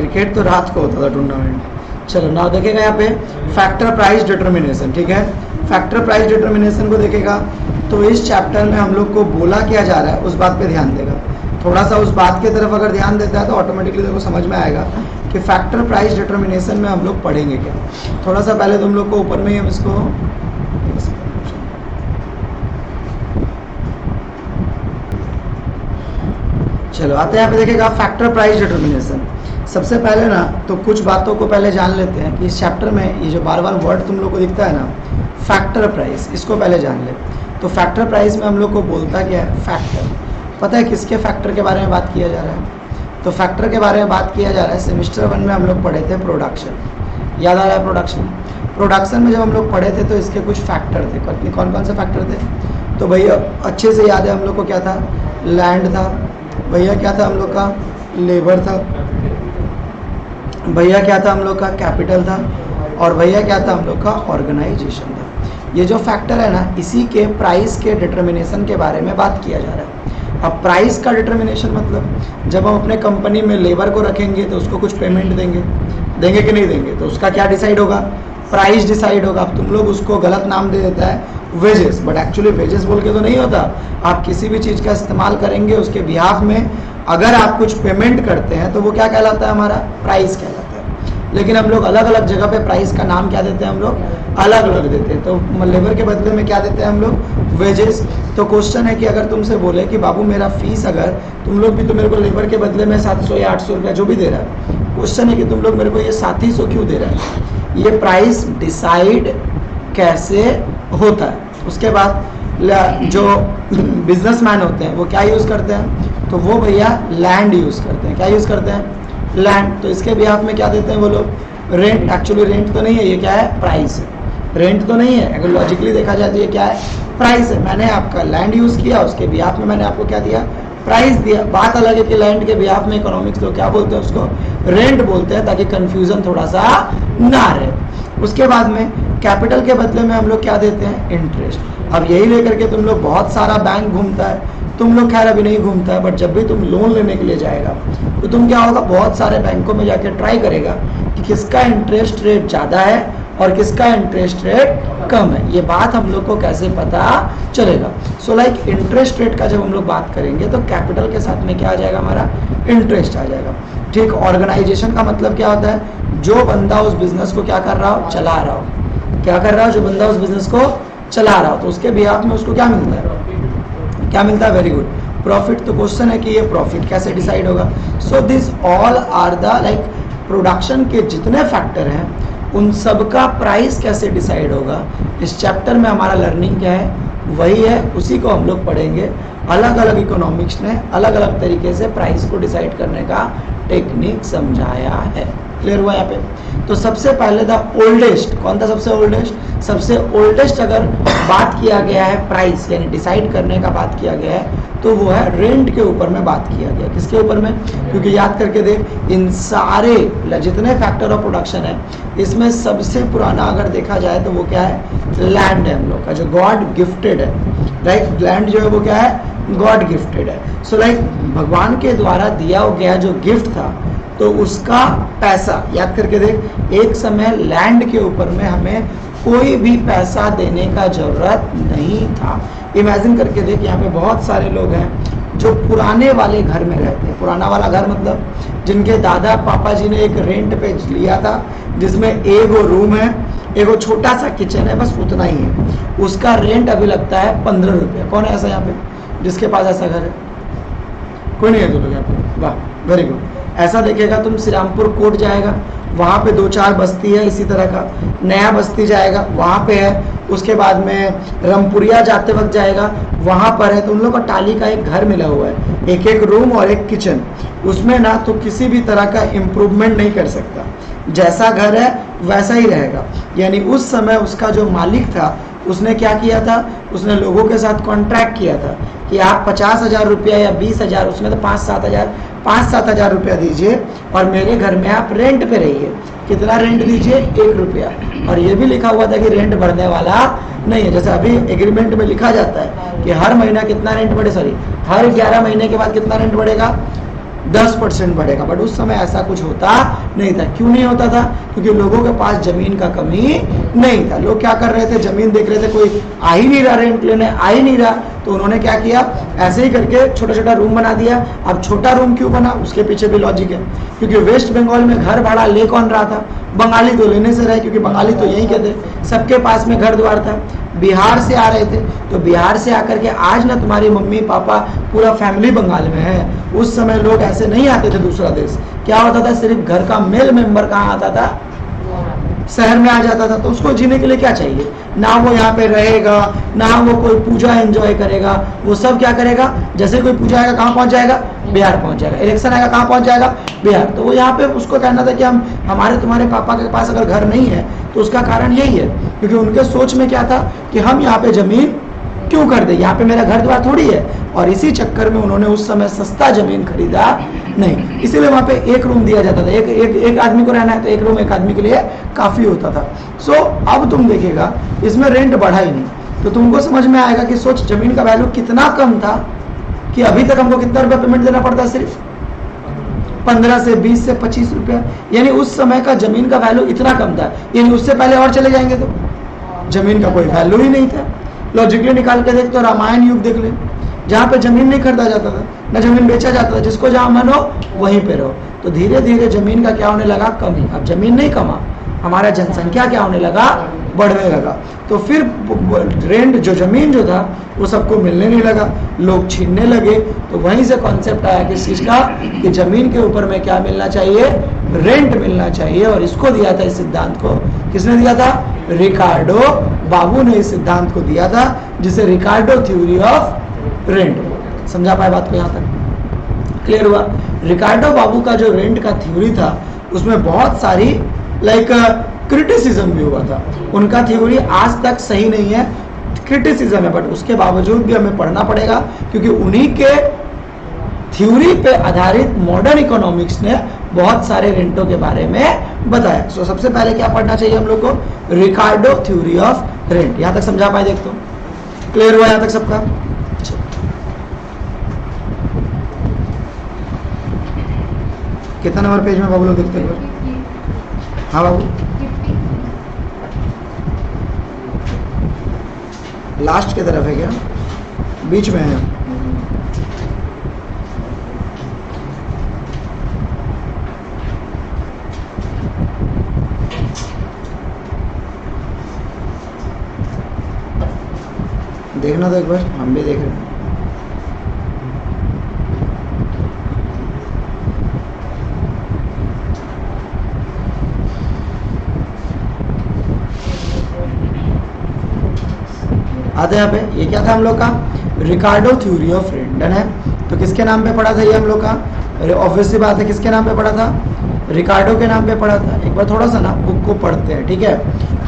Cricket तो रात को होता था टूर्नामेंट। चलो ना देखेगा यहाँ पे फैक्टर प्राइस डिटर्मिनेशन, ठीक है। फैक्टर प्राइस डिटर्मिनेशन को देखेगा तो इस चैप्टर में हम लोग को बोला क्या जा रहा है उस बात पे ध्यान देगा। थोड़ा सा उस बात की तरफ अगर ध्यान देता है तो ऑटोमेटिकली देखो समझ में आएगा कि फैक्टर प्राइस डिटर्मिनेशन में हम लोग पढ़ेंगे क्या। थोड़ा सा पहले तुम लोग को ऊपर में ही हम इसको चलो आते हैं यहाँ पे देखेगा फैक्टर प्राइस डिटर्मिनेशन। सबसे पहले ना तो कुछ बातों को पहले जान लेते हैं कि इस चैप्टर में ये जो बार बार वर्ड तुम लोग को दिखता है ना फैक्टर प्राइस, इसको पहले जान ले। तो फैक्टर प्राइस में हम लोग को बोलता क्या है, फैक्टर। पता है किसके फैक्टर के बारे में बात किया जा रहा है? तो फैक्टर के बारे में बात किया जा रहा है सेमेस्टर 1 में हम लोग पढ़े थे प्रोडक्शन, याद आ रहा है प्रोडक्शन। प्रोडक्शन में जब हम लोग पढ़े थे तो इसके कुछ फैक्टर थे। कौन कौन से फैक्टर थे? तो भैया अच्छे से याद है हम लोग को, क्या था, लैंड था, भैया क्या था हम लोग का, लेबर था, भैया क्या था हम लोग का, कैपिटल था, और भैया क्या था हम लोग का, ऑर्गेनाइजेशन था। ये जो फैक्टर है ना इसी के प्राइस के डिटर्मिनेशन के बारे में बात किया जा रहा है। अब प्राइस का डिटर्मिनेशन मतलब जब हम अपने कंपनी में लेबर को रखेंगे तो उसको कुछ पेमेंट देंगे कि नहीं देंगे, तो उसका क्या डिसाइड होगा, प्राइस डिसाइड होगा। अब तुम लोग उसको गलत नाम दे देता है वेजेस, बट एक्चुअली वेजेस बोल के तो नहीं होता। आप किसी भी चीज़ का इस्तेमाल करेंगे उसके बिहाफ में अगर आप कुछ पेमेंट करते हैं तो वो क्या कहलाता है, हमारा प्राइस कहलाता है। लेकिन हम लोग अलग अलग जगह पे प्राइस का नाम क्या देते हैं, हम लोग अलग अलग देते हैं। तो लेबर के बदले में क्या देते हैं हम लोग, वेजेस। तो क्वेश्चन है कि अगर तुमसे बोले कि बाबू मेरा फीस, अगर तुम लोग भी तो मेरे को लेबर के बदले में 700 या 800 रुपया जो भी दे रहा है, क्वेश्चन है कि तुम लोग मेरे को ये 3700 क्यों दे रहा है। ये प्राइस डिसाइड कैसे होता है। उसके बाद जो बिजनेसमैन होते हैं वो क्या यूज़ करते हैं, तो वो भैया लैंड यूज़ करते हैं। क्या यूज़ करते हैं, लैंड। तो इसके बिहाफ में क्या देते हैं वो लोग, रेंट। एक्चुअली रेंट तो नहीं है, ये क्या है, प्राइस है। रेंट तो नहीं है, अगर लॉजिकली देखा जाए तो ये क्या है, प्राइस है। मैंने आपका लैंड यूज़ किया, उसके बिहाफ में मैंने आपको क्या दिया, प्राइस दिया। बात अलग है कि लैंड के बिहाफ में इकोनॉमिक्स लोग क्या बोलते हैं, उसको रेंट बोलते हैं, ताकि कंफ्यूजन थोड़ा सा ना रहे। उसके बाद में कैपिटल के बदले में हम लोग क्या देते हैं, इंटरेस्ट। अब यही लेकर के तुम लोग बहुत सारा बैंक घूमता है, तुम लोग खैर अभी नहीं घूमता है, बट जब भी तुम लोन लेने के लिए जाएगा तो तुम क्या होगा, बहुत सारे बैंकों में जाके ट्राई करेगा कि किसका इंटरेस्ट रेट ज़्यादा है और किसका इंटरेस्ट रेट कम है। ये बात हम लोग को कैसे पता चलेगा। सो लाइक इंटरेस्ट रेट का जब हम लोग बात करेंगे तो कैपिटल के साथ में क्या आ जाएगा, हमारा इंटरेस्ट आ जाएगा। ठीक। ऑर्गेनाइजेशन का मतलब क्या होता है, जो बंदा उस बिजनेस को क्या कर रहा हो, चला रहा हो। क्या कर रहा हो, जो बंदा उस बिजनेस को चला रहा हो, तो उसके बिहाफ में उसको क्या मिलता है, क्या मिलता है, वेरी गुड, प्रॉफिट। तो क्वेश्चन है कि ये प्रॉफिट कैसे डिसाइड होगा। So this all are the like production के जितने फैक्टर हैं उन सब का प्राइस कैसे डिसाइड होगा, इस चैप्टर में हमारा लर्निंग क्या है, वही है, उसी को हम लोग पढ़ेंगे। अलग अलग इकोनॉमिक्स ने अलग अलग तरीके से प्राइस को डिसाइड करने का टेक्निक समझाया है। क्लियर हुआ यहाँ पे। तो सबसे पहले द ओल्डेस्ट, कौन था सबसे ओल्डेस्ट, सबसे ओल्डेस्ट अगर बात किया गया है प्राइस यानी डिसाइड करने का बात किया गया है तो वो है रेंट के ऊपर में बात किया गया। किसके ऊपर में, क्योंकि याद करके देख, इन सारे जितने फैक्टर ऑफ प्रोडक्शन है इसमें सबसे पुराना अगर देखा जाए तो वो क्या है, लैंड है हम लोग का, जो गॉड गिफ्टेड है। राइट, लैंड जो है वो क्या है, गॉड गिफ्टेड है। सो लाइक भगवान के द्वारा दिया गया जो गिफ्ट था तो उसका पैसा, याद करके देख, एक समय लैंड के ऊपर में हमें कोई भी पैसा देने का जरूरत नहीं था। इमेजिन करके देख, यहाँ पे बहुत सारे लोग हैं जो पुराने वाले घर में रहते हैं। पुराना वाला घर मतलब जिनके दादा पापा जी ने एक रेंट पे लिया था, जिसमें एक रूम है, एक छोटा सा किचन है, बस उतना ही है। उसका रेंट अभी लगता है 15 रुपये। कौन है ऐसा यहाँ पे जिसके पास ऐसा घर है? कोई नहीं है तो लोग यहाँ पे, वाह, वेरी गुड। ऐसा देखेगा तुम, श्रीरामपुर कोट जाएगा, वहाँ पे 2-4 बस्ती है इसी तरह का, नया बस्ती जाएगा वहाँ पे है, उसके बाद में रामपुरिया जाते वक्त जाएगा वहाँ पर है। तो उन लोग का टाली का एक घर मिला हुआ है, एक एक रूम और एक किचन। उसमें ना तो किसी भी तरह का इम्प्रूवमेंट नहीं कर सकता, जैसा घर है वैसा ही रहेगा। यानी उस समय उसका जो मालिक था उसने क्या किया था, उसने लोगों के साथ कॉन्ट्रैक्ट किया था कि आप 50,000 रुपया या 20,000, उसमें तो 5-7 हज़ार रुपया दीजिए और मेरे घर में आप रेंट पे रहिए। कितना रेंट दीजिए, 1 रुपया। और ये भी लिखा हुआ था कि रेंट बढ़ने वाला नहीं है, जैसे अभी एग्रीमेंट में लिखा जाता है कि हर महीना कितना रेंट बढ़े, सॉरी हर 11 महीने के बाद कितना रेंट बढ़ेगा, 10% बढ़ेगा, बट उस समय ऐसा कुछ होता नहीं था। क्यों नहीं होता था? क्योंकि लोगों के पास जमीन का कमी नहीं था। लोग क्या कर रहे थे, जमीन देख रहे थे, कोई आ ही नहीं रहा, रेंट लेने आ ही नहीं रहा, तो उन्होंने क्या किया, ऐसे ही करके छोटा छोटा रूम बना दिया। अब छोटा रूम क्यों बना, उसके पीछे भी लॉजिक है, क्योंकि वेस्ट बंगाल में घर भाड़ा ले कौन रहा था? बंगाली तो लेने से रहे, क्योंकि बंगाली तो यहीं के थे, सबके पास में घर द्वार था। बिहार से आ रहे थे, तो बिहार से आकर के आज ना तुम्हारी मम्मी पापा पूरा फैमिली बंगाल में है। उस समय लोग ऐसे नहीं आते थे दूसरा देश, क्या होता था, सिर्फ घर का मेल मेंबर कहाँ आता था, शहर में आ जाता था। तो उसको जीने के लिए क्या चाहिए, ना वो यहाँ पे रहेगा, ना वो कोई पूजा एंजॉय करेगा, वो सब क्या करेगा, जैसे कोई पूजा आएगा कहाँ पहुंच जाएगा, बिहार पहुंच जाएगा, इलेक्शन आएगा कहाँ पहुंच जाएगा, बिहार। तो वो यहाँ पे उसको कहना था कि हम हमारे तुम्हारे पापा के पास अगर घर नहीं है तो उसका कारण यही है, क्योंकि उनके सोच में क्या था कि हम यहाँ पे जमीन क्यों कर दे, यहाँ पे मेरा घर द्वार थोड़ी है। और इसी चक्कर में उन्होंने उस समय सस्ता जमीन खरीदा नहीं, इसीलिए वहां पे एक रूम दिया जाता था, एक आदमी को रहना है तो एक रूम एक आदमी के लिए काफी होता था। सो अब तुम देखेगा इसमें रेंट बढ़ा ही नहीं, तो तुमको समझ में आएगा कि सोच जमीन का वैल्यू कितना कम था कि अभी तक हमको कितना रुपया पेमेंट देना पड़ता है, सिर्फ 15 से 20 से 25 रुपया। यानी उस समय का जमीन का वैल्यू इतना कम था, यानी उससे पहले और चले जाएंगे तो जमीन का कोई वैल्यू ही नहीं था। लॉजिकली निकाल के देख तो रामायण युग देख ले, जहाँ पे जमीन नहीं खरीदा जाता था, न जमीन बेचा जाता था, जिसको जहाँ मन हो वहीं पे रहो। तो धीरे धीरे जमीन का क्या होने लगा, कमी। अब जमीन नहीं कमा, हमारा जनसंख्या क्या होने लगा, बढ़ने लगा। तो फिर रेंट जो जमीन जो था वो सबको मिलने नहीं लगा, लोग छीनने लगे। तो वहीं से कॉन्सेप्ट आया किस चीज का, कि जमीन के ऊपर में क्या मिलना चाहिए, रेंट मिलना चाहिए। और इसको दिया था, इस सिद्धांत को किसने दिया था, रिकार्डो बाबू ने इस सिद्धांत को दिया था, जिसे रिकार्डो थ्योरी ऑफ रेंट। समझा पाए बात को, यहाँ तक क्लियर हुआ? रिकार्डो बाबू का जो रेंट का थ्योरी था उसमें बहुत सारी क्रिटिसिज्म भी हुआ था। उनका थ्योरी आज तक सही नहीं है, क्रिटिसिज्म है, बट उसके बावजूद भी हमें पढ़ना पड़ेगा, क्योंकि उन्हीं के थ्योरी पे आधारित मॉडर्न इकोनॉमिक्स ने बहुत सारे रेंटों के बारे में बताया। सो सबसे पहले क्या पढ़ना चाहिए हम लोग को, रिकार्डो थ्योरी ऑफ रेंट। यहां तक समझा पाए, देख तो क्लियर हुआ यहां तक सबका? कितना नंबर पेज में बाबू लोग देखते हैं? हाँ बाबू, लास्ट की तरफ है क्या, बीच में है? देखना तो एक बार, हम भी देख रहे हैं। आते यहाँ पे, ये क्या था हम लोग का, रिकार्डो थ्योरी ऑफ रेंट। डन है? तो किसके नाम पे पढ़ा था ये हम लोग का, ऑब्वियसली बात है, किसके नाम पे पढ़ा था, रिकार्डो के नाम पे पढ़ा था। एक बार थोड़ा सा ना बुक को पढ़ते हैं, ठीक है?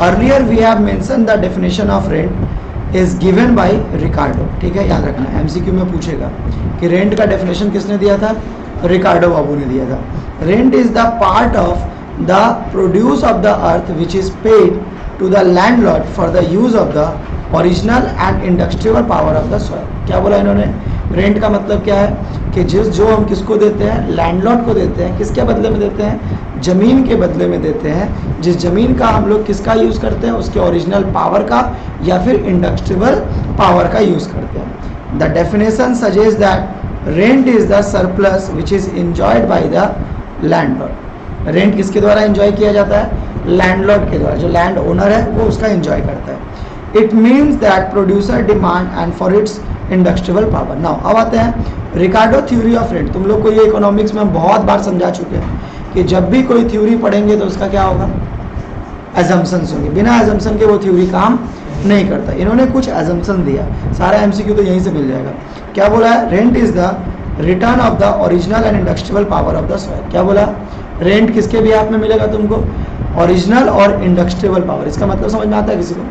Earlier we have mention the definition of rent is given by Ricardo, ठीक है, याद रखना, एमसीक्यू में पूछेगा कि रेंट का डेफिनेशन किसने दिया था, रिकार्डो बाबू ने दिया था। Rent is the part of the produce of the earth which is paid to the landlord for the use of the original and industrial power of the soil. क्या बोला इन्होंने, रेंट का मतलब क्या है कि जो हम किसको देते हैं, लैंडलॉर्ड को देते हैं, किसके बदले में देते हैं, जमीन के बदले में देते हैं। जिस जमीन का हम लोग किसका यूज करते हैं, उसके ओरिजिनल पावर का या फिर इंडस्ट्रियल पावर का यूज करते हैं। The definition suggest that rent is the surplus which is enjoyed by the landlord. Rent किसके द्वारा एंजॉय किया जाता है, लैंडलॉर्ड के द्वारा, जो लैंड ओनर है वो उसका एंजॉय करता है। It means that producer demand and for its industrial power. Now अब आते हैं रिकार्डो थ्योरी ऑफ रेंट। तुम लोग को ये इकोनॉमिक्स में हम बहुत बार समझा चुके हैं कि जब भी कोई थ्योरी पढ़ेंगे तो उसका क्या होगा, एजम्पशंस होंगे। बिना एजम्पशन के वो थ्योरी काम नहीं करता। इन्होंने कुछ एजम्पशन दिया, सारा एमसीक्यू तो यहीं से मिल जाएगा। क्या बोला है, rent is the return of the original and industrial power of the soil. क्या बोला, रेंट किसके भी हाथ में मिलेगा तुमको, ओरिजिनल और इंडस्ट्रियल पावर। इसका मतलब समझ में आता है किसी को,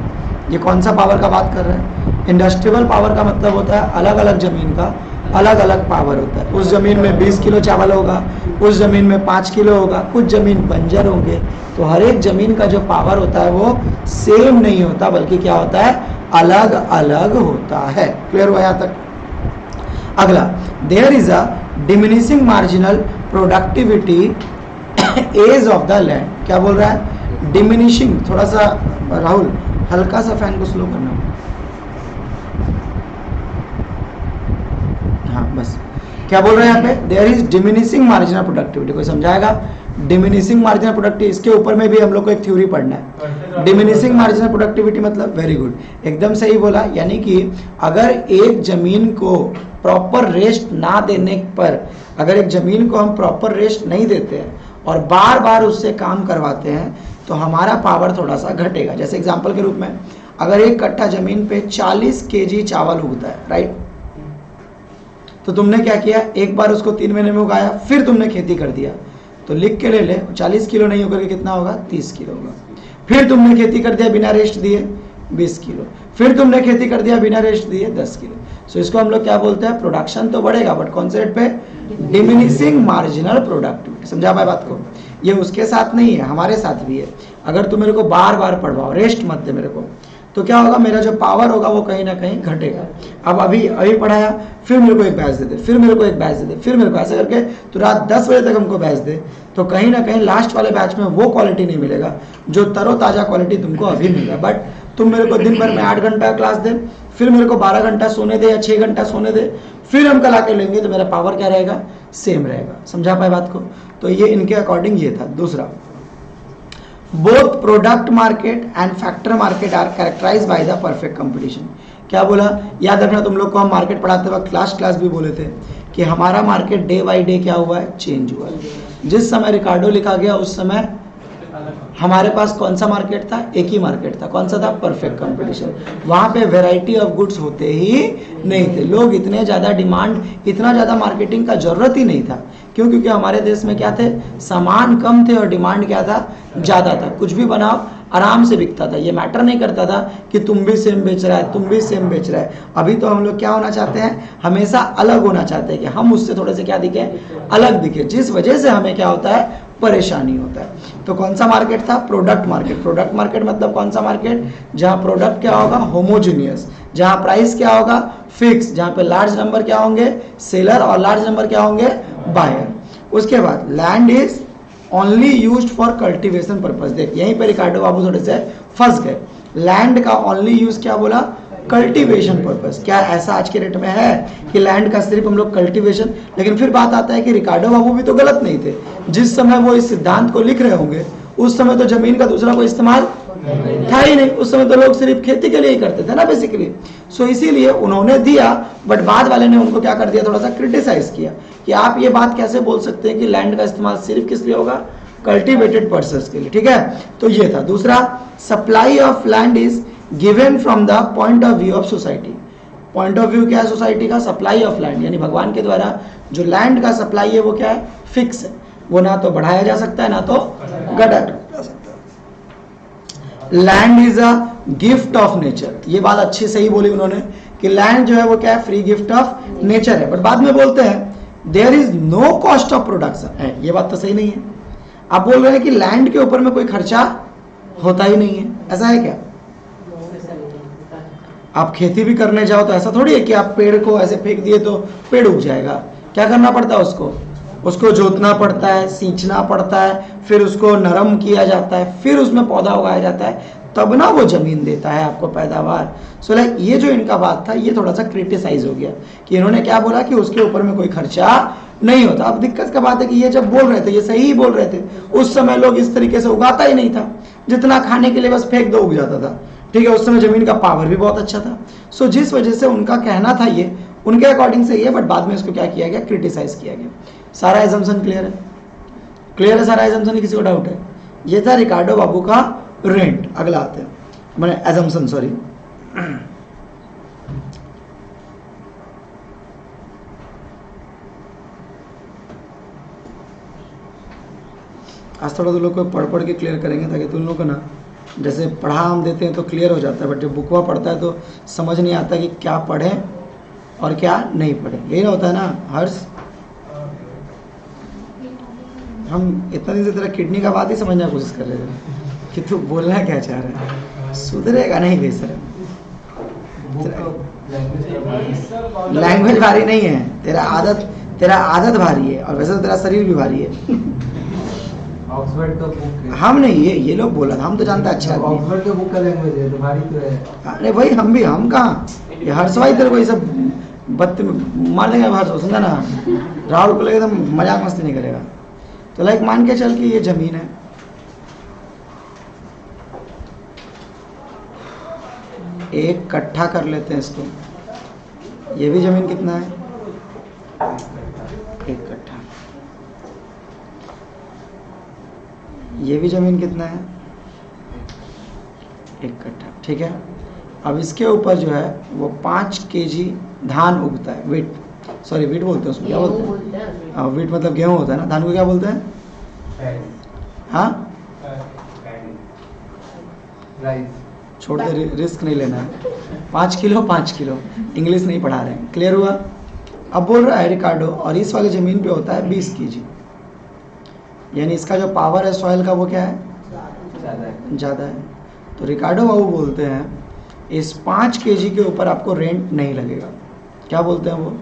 ये कौन सा पावर का बात कर रहे हैं। इंडस्ट्रियल पावर का मतलब होता है अलग अलग जमीन का अलग अलग पावर होता है। उस जमीन में 20 किलो चावल होगा, उस जमीन में 5 किलो होगा, कुछ जमीन बंजर होंगे। तो हर एक जमीन का जो पावर होता है वो सेम नहीं होता, बल्कि क्या होता है, अलग अलग होता है। क्लियर हुआ यहाँ तक? अगला, there is a diminishing marginal productivity edge of the land. क्या बोल रहा है? डिमिनिशिंग, थोड़ा सा राहुल हल्का सा फैन को स्लो करना। हाँ बस, क्या बोल रहे हैं यहाँ पे? There is diminishing marginal productivity. कोई समझाएगा? डिमिनिशिंग मार्जिनल प्रोडक्टिविटी, इसके ऊपर में भी हम लोग को एक थ्योरी पढ़ना है। डिमिनिशिंग मार्जिनल प्रोडक्टिविटी मतलब, वेरी गुड, एकदम सही बोला। यानी कि अगर एक जमीन को प्रॉपर रेस्ट ना देने पर, अगर एक जमीन को हम प्रॉपर रेस्ट नहीं देते हैं और बार बार उससे काम करवाते हैं तो हमारा पावर थोड़ा सा घटेगा। जैसे एग्जांपल के रूप में, अगर एक कट्ठा जमीन पे 40 केजी चावल उगता है, राइट, तो तुमने क्या किया, एक बार उसको 3 महीने में उगाया, फिर तुमने खेती कर दिया, तो लिख के ले ले, 40 किलो नहीं होकर के कितना होगा? 30 किलो होगा। फिर तुमने खेती कर दिया बिना रेस्ट दिए, 20 किलो। फिर तुमने खेती कर दिया बिना रेस्ट दिए, 10 किलो। सो इसको हम लोग क्या बोलते हैं? प्रोडक्शन तो बढ़ेगा बट कौन से रेट पे? Diminishing marginal productivity. समझा पाए बात को? ये उसके साथ नहीं है, हमारे साथ भी है। अगर तुम मेरे को बार बार पढ़वाओ, रेस्ट मत दे मेरे को, तो क्या होगा? मेरा जो पावर होगा वो कहीं ना कहीं घटेगा। अब अभी पढ़ाया, फिर मेरे को एक बैच दे दे, फिर मेरे को एक बैच दे दे, फिर मेरे को ऐसे करके तो रात 10 बजे तक हमको बैच दे, तो कहीं ना कहीं लास्ट वाले बैच में वो क्वालिटी नहीं मिलेगा जो तरोताजा क्वालिटी तुमको अभी मिलेगा। बट तुम मेरे को दिन भर में 8 घंटा क्लास दे, फिर मेरे को 12 घंटा सोने दे या 6 घंटा सोने दे, फिर हम कल आके लेंगे, तो मेरा पावर क्या रहेगा? सेम रहेगा। समझा पाए बात को? तो ये इनके अकॉर्डिंग ये था। दूसरा, both product market and factor market are characterized by the perfect competition। क्या बोला? याद रखना, तुम लोग को हम मार्केट पढ़ाते वक्त क्लास भी बोले थे कि हमारा मार्केट डे बाय डे क्या हुआ है? चेंज हुआ है। जिस समय रिकार्डो लिखा गया उस समय हमारे पास कौन सा मार्केट था? एक ही मार्केट था। कौन सा था? Perfect competition. वहां पे वैरायटी ऑफ गुड्स होते ही नहीं थे। लोग इतने ज्यादा डिमांड, इतना ज्यादा मार्केटिंग का जरूरत ही नहीं था। क्यों? क्योंकि हमारे देश में क्या थे? सामान कम थे और डिमांड क्या था? ज्यादा था। कुछ भी बनाओ आराम से बिकता था। ये मैटर नहीं करता था कि तुम भी सेम बेच रहा है, तुम भी सेम बेच रहा है। अभी तो हम लोग क्या होना चाहते हैं? हमेशा अलग होना चाहते हैं कि हम उससे थोड़े से क्या दिखे? अलग दिखे, जिस वजह से हमें क्या होता है? परेशानी होता है। तो कौन सा मार्केट था? Product market. प्रोडक्ट मार्केट मतलब कौन सा मार्केट? जहां प्रोडक्ट क्या होगा? होमोजीनियस, जहां प्राइस क्या होगा? फिक्स, जहां पे लार्ज नंबर क्या होंगे? सेलर, और लार्ज नंबर क्या होंगे? बायर। उसके बाद land is only used for cultivation purpose. देख यहीं पे रिकार्डो बाबू थोड़े से फंस गए। लैंड का ओनली यूज क्या बोला? Cultivation purpose. क्या ऐसा आज के डेट में है कि लैंड का सिर्फ हम लोग कल्टीवेशन? लेकिन फिर बात आता है कि रिकार्डो बाबू भी तो गलत नहीं थे। जिस समय वो इस सिद्धांत को लिख रहे होंगे उस समय तो जमीन का दूसरा कोई इस्तेमाल था ही नहीं। उस समय तो लोग सिर्फ खेती के लिए ही करते थे ना बेसिकली। सो इसीलिए उन्होंने दिया, बट बाद वाले ने उनको क्या कर दिया? थोड़ा सा क्रिटिसाइज किया कि आप ये बात कैसे बोल सकते हैं कि लैंड का इस्तेमाल सिर्फ किस लिए होगा? कल्टीवेटेड पर्पस के लिए। ठीक है, तो ये था। दूसरा, supply of land is given from the point of view of society. Point of view क्या है सोसाइटी का? सप्लाई ऑफ लैंड, यानी भगवान के द्वारा जो लैंड का सप्लाई है वो क्या है? फिक्स है। वो ना तो बढ़ाया जा सकता है ना तो घटाया जा सकता है। Land is a gift of nature. ये बात अच्छी सही बोली उन्होंने कि लैंड जो है वो क्या है? फ्री गिफ्ट ऑफ नेचर है। बट बाद में बोलते हैं there is no cost of production. ये बात तो सही नहीं है। आप बोल रहे हैं कि लैंड के ऊपर में कोई खर्चा होता ही नहीं है। ऐसा है क्या? आप खेती भी करने जाओ तो ऐसा थोड़ी है कि आप पेड़ को ऐसे फेंक दिए तो पेड़ उग जाएगा। क्या करना पड़ता है? उसको जोतना पड़ता है, सींचना पड़ता है, फिर उसको नरम किया जाता है, फिर उसमें पौधा उगाया जाता है, तब ना वो जमीन देता है आपको पैदावार। सो लाइक ये जो इनका बात था ये थोड़ा सा क्रिटिसाइज हो गया कि इन्होंने क्या बोला कि उसके ऊपर में कोई खर्चा नहीं होता। अब दिक्कत का बात है कि ये जब बोल रहे थे ये सही ही बोल रहे थे। उस समय लोग इस तरीके से उगाता ही नहीं था, जितना खाने के लिए बस फेंक दो उग जाता था। ठीक है, उस समय जमीन का पावर भी बहुत अच्छा था। सो जिस वजह से उनका कहना था ये उनके अकॉर्डिंग सही है, बट बाद में इसको क्या किया गया? क्रिटिसाइज किया गया। सारा एजम्पशन क्लियर है? क्लियर है सारा एजम्पशन? किसी को डाउट है? ये था रिकार्डो बाबू का रेंट। अगला आते हैं, मैंने एजम्पशन, सॉरी। आज थोड़ा तो लोग को पढ़ के क्लियर करेंगे ताकि तुम लोग को ना, जैसे पढ़ा हम देते हैं तो क्लियर हो जाता है, बट जब बुकवा पढ़ता है तो समझ नहीं आता कि क्या पढ़ें और क्या नहीं पढ़ें। यही ना होता है ना हर्ष? हम इतना दिन से तेरा किडनी का बात ही समझने की कोशिश कर रहे थे कि तू बोलना क्या चाह रहा है। सुधरेगा नहीं बेसर। लैंग्वेज भारी नहीं है, तेरा आदत तेरा आदत भारी है और वैसे तो तेरा शरीर भी भारी है। ऑक्सफोर्ड का बुक है। हम नहीं, ये लोग बोला था, हम तो जानते हैं अच्छा आदमी है। ऑक्सफोर्ड का बुक का लैंग्वेज है तो भारी तो है। अरे भाई हम कहाँ, ये हर्ष भाई तेरे को ये सब बत्त मार देंगे हर्ष, समझा ना। राहुल को लगे तो मजाक मस्ती नहीं करेगा। तो लाइक मान के चल कि ये जमीन है, एक कट्ठा कर लेते हैं इसको। ये भी जमीन कितना है, एक कट्ठा। ये भी जमीन कितना है, एक कट्ठा, ठीक है। अब इसके ऊपर जो है वो 5 kg धान उगता है, वीट, सॉरी वीट बोलते हैं उसको, क्या बोलते हैं, वीट मतलब गेहूं होता है ना, धान को क्या बोलते हैं, हाँ राइस। छोड़ दे, रिस्क नहीं लेना है। 5 किलो, इंग्लिश नहीं पढ़ा रहे हैं, क्लियर हुआ। अब बोल रहा है रिकार्डो, और इस वाली ज़मीन पे होता है 20 kg, यानी इसका जो पावर है सॉइल का वो क्या है, ज़्यादा है। तो रिकार्डो बाबू बोलते हैं इस 5 kg के ऊपर आपको रेंट नहीं लगेगा। क्या बोलते हैं वो,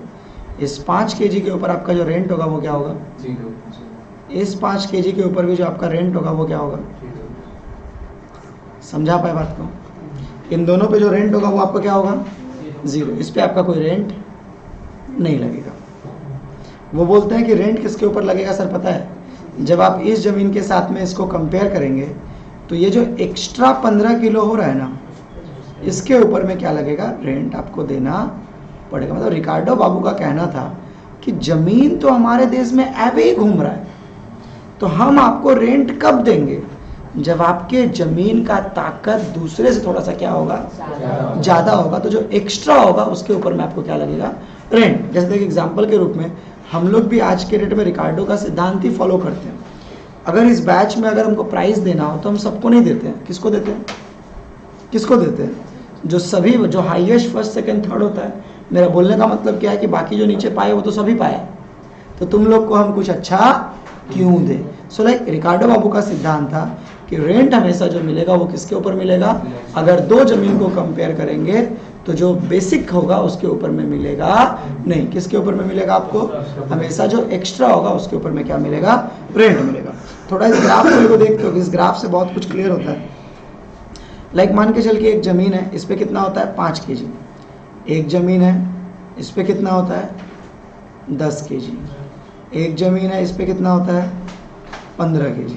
इस 5 kg के ऊपर आपका जो रेंट होगा वो क्या होगा, 0। इस 5 kg के ऊपर भी जो आपका रेंट होगा वो क्या होगा, समझा पाए बात को। इन दोनों पे जो रेंट होगा वो आपका क्या होगा, 0। इस पे आपका कोई रेंट नहीं लगेगा। वो बोलते हैं कि रेंट किसके ऊपर लगेगा सर पता है, जब आप इस ज़मीन के साथ में इसको कंपेयर करेंगे तो ये जो एक्स्ट्रा 15 किलो हो रहा है ना, इसके ऊपर में क्या लगेगा, रेंट आपको देना पड़ेगा। मतलब रिकार्डो बाबू का कहना था कि ज़मीन तो हमारे देश में ऐसे ही घूम रहा है, तो हम आपको रेंट कब देंगे, जब आपके ज़मीन का ताकत दूसरे से थोड़ा सा क्या होगा, ज़्यादा होगा। तो जो एक्स्ट्रा होगा उसके ऊपर में आपको क्या लगेगा, रेंट। जैसे एक एग्जांपल के रूप में हम लोग भी आज के डेट में रिकार्डो का सिद्धांत ही फॉलो करते हैं। अगर इस बैच में अगर हमको प्राइस देना हो तो हम सबको नहीं देते हैं, किसको देते हैं, किसको देते हैं, जो सभी, जो हाईएस्ट फर्स्ट सेकंड थर्ड होता है। मेरा बोलने का मतलब क्या है कि बाकी जो नीचे पाए वो तो सभी पाए, तो तुम लोग को हम कुछ अच्छा क्यों दे। सो लाइक रिकार्डो बाबू का सिद्धांत था कि रेंट हमेशा जो मिलेगा वो किसके ऊपर मिलेगा, अगर दो जमीन को कंपेयर करेंगे तो जो बेसिक होगा उसके ऊपर में मिलेगा नहीं, किसके ऊपर में मिलेगा, आपको हमेशा जो एक्स्ट्रा होगा उसके ऊपर में क्या मिलेगा, रेंट मिलेगा। थोड़ा इस ग्राफ को देखते हो, इस ग्राफ से बहुत कुछ क्लियर होता है। लाइक मान के चल के एक ज़मीन है, इस पे कितना होता है 5 kg, एक ज़मीन है इस पे कितना होता है 10 kg, एक ज़मीन है इस पे कितना होता है 15 kg।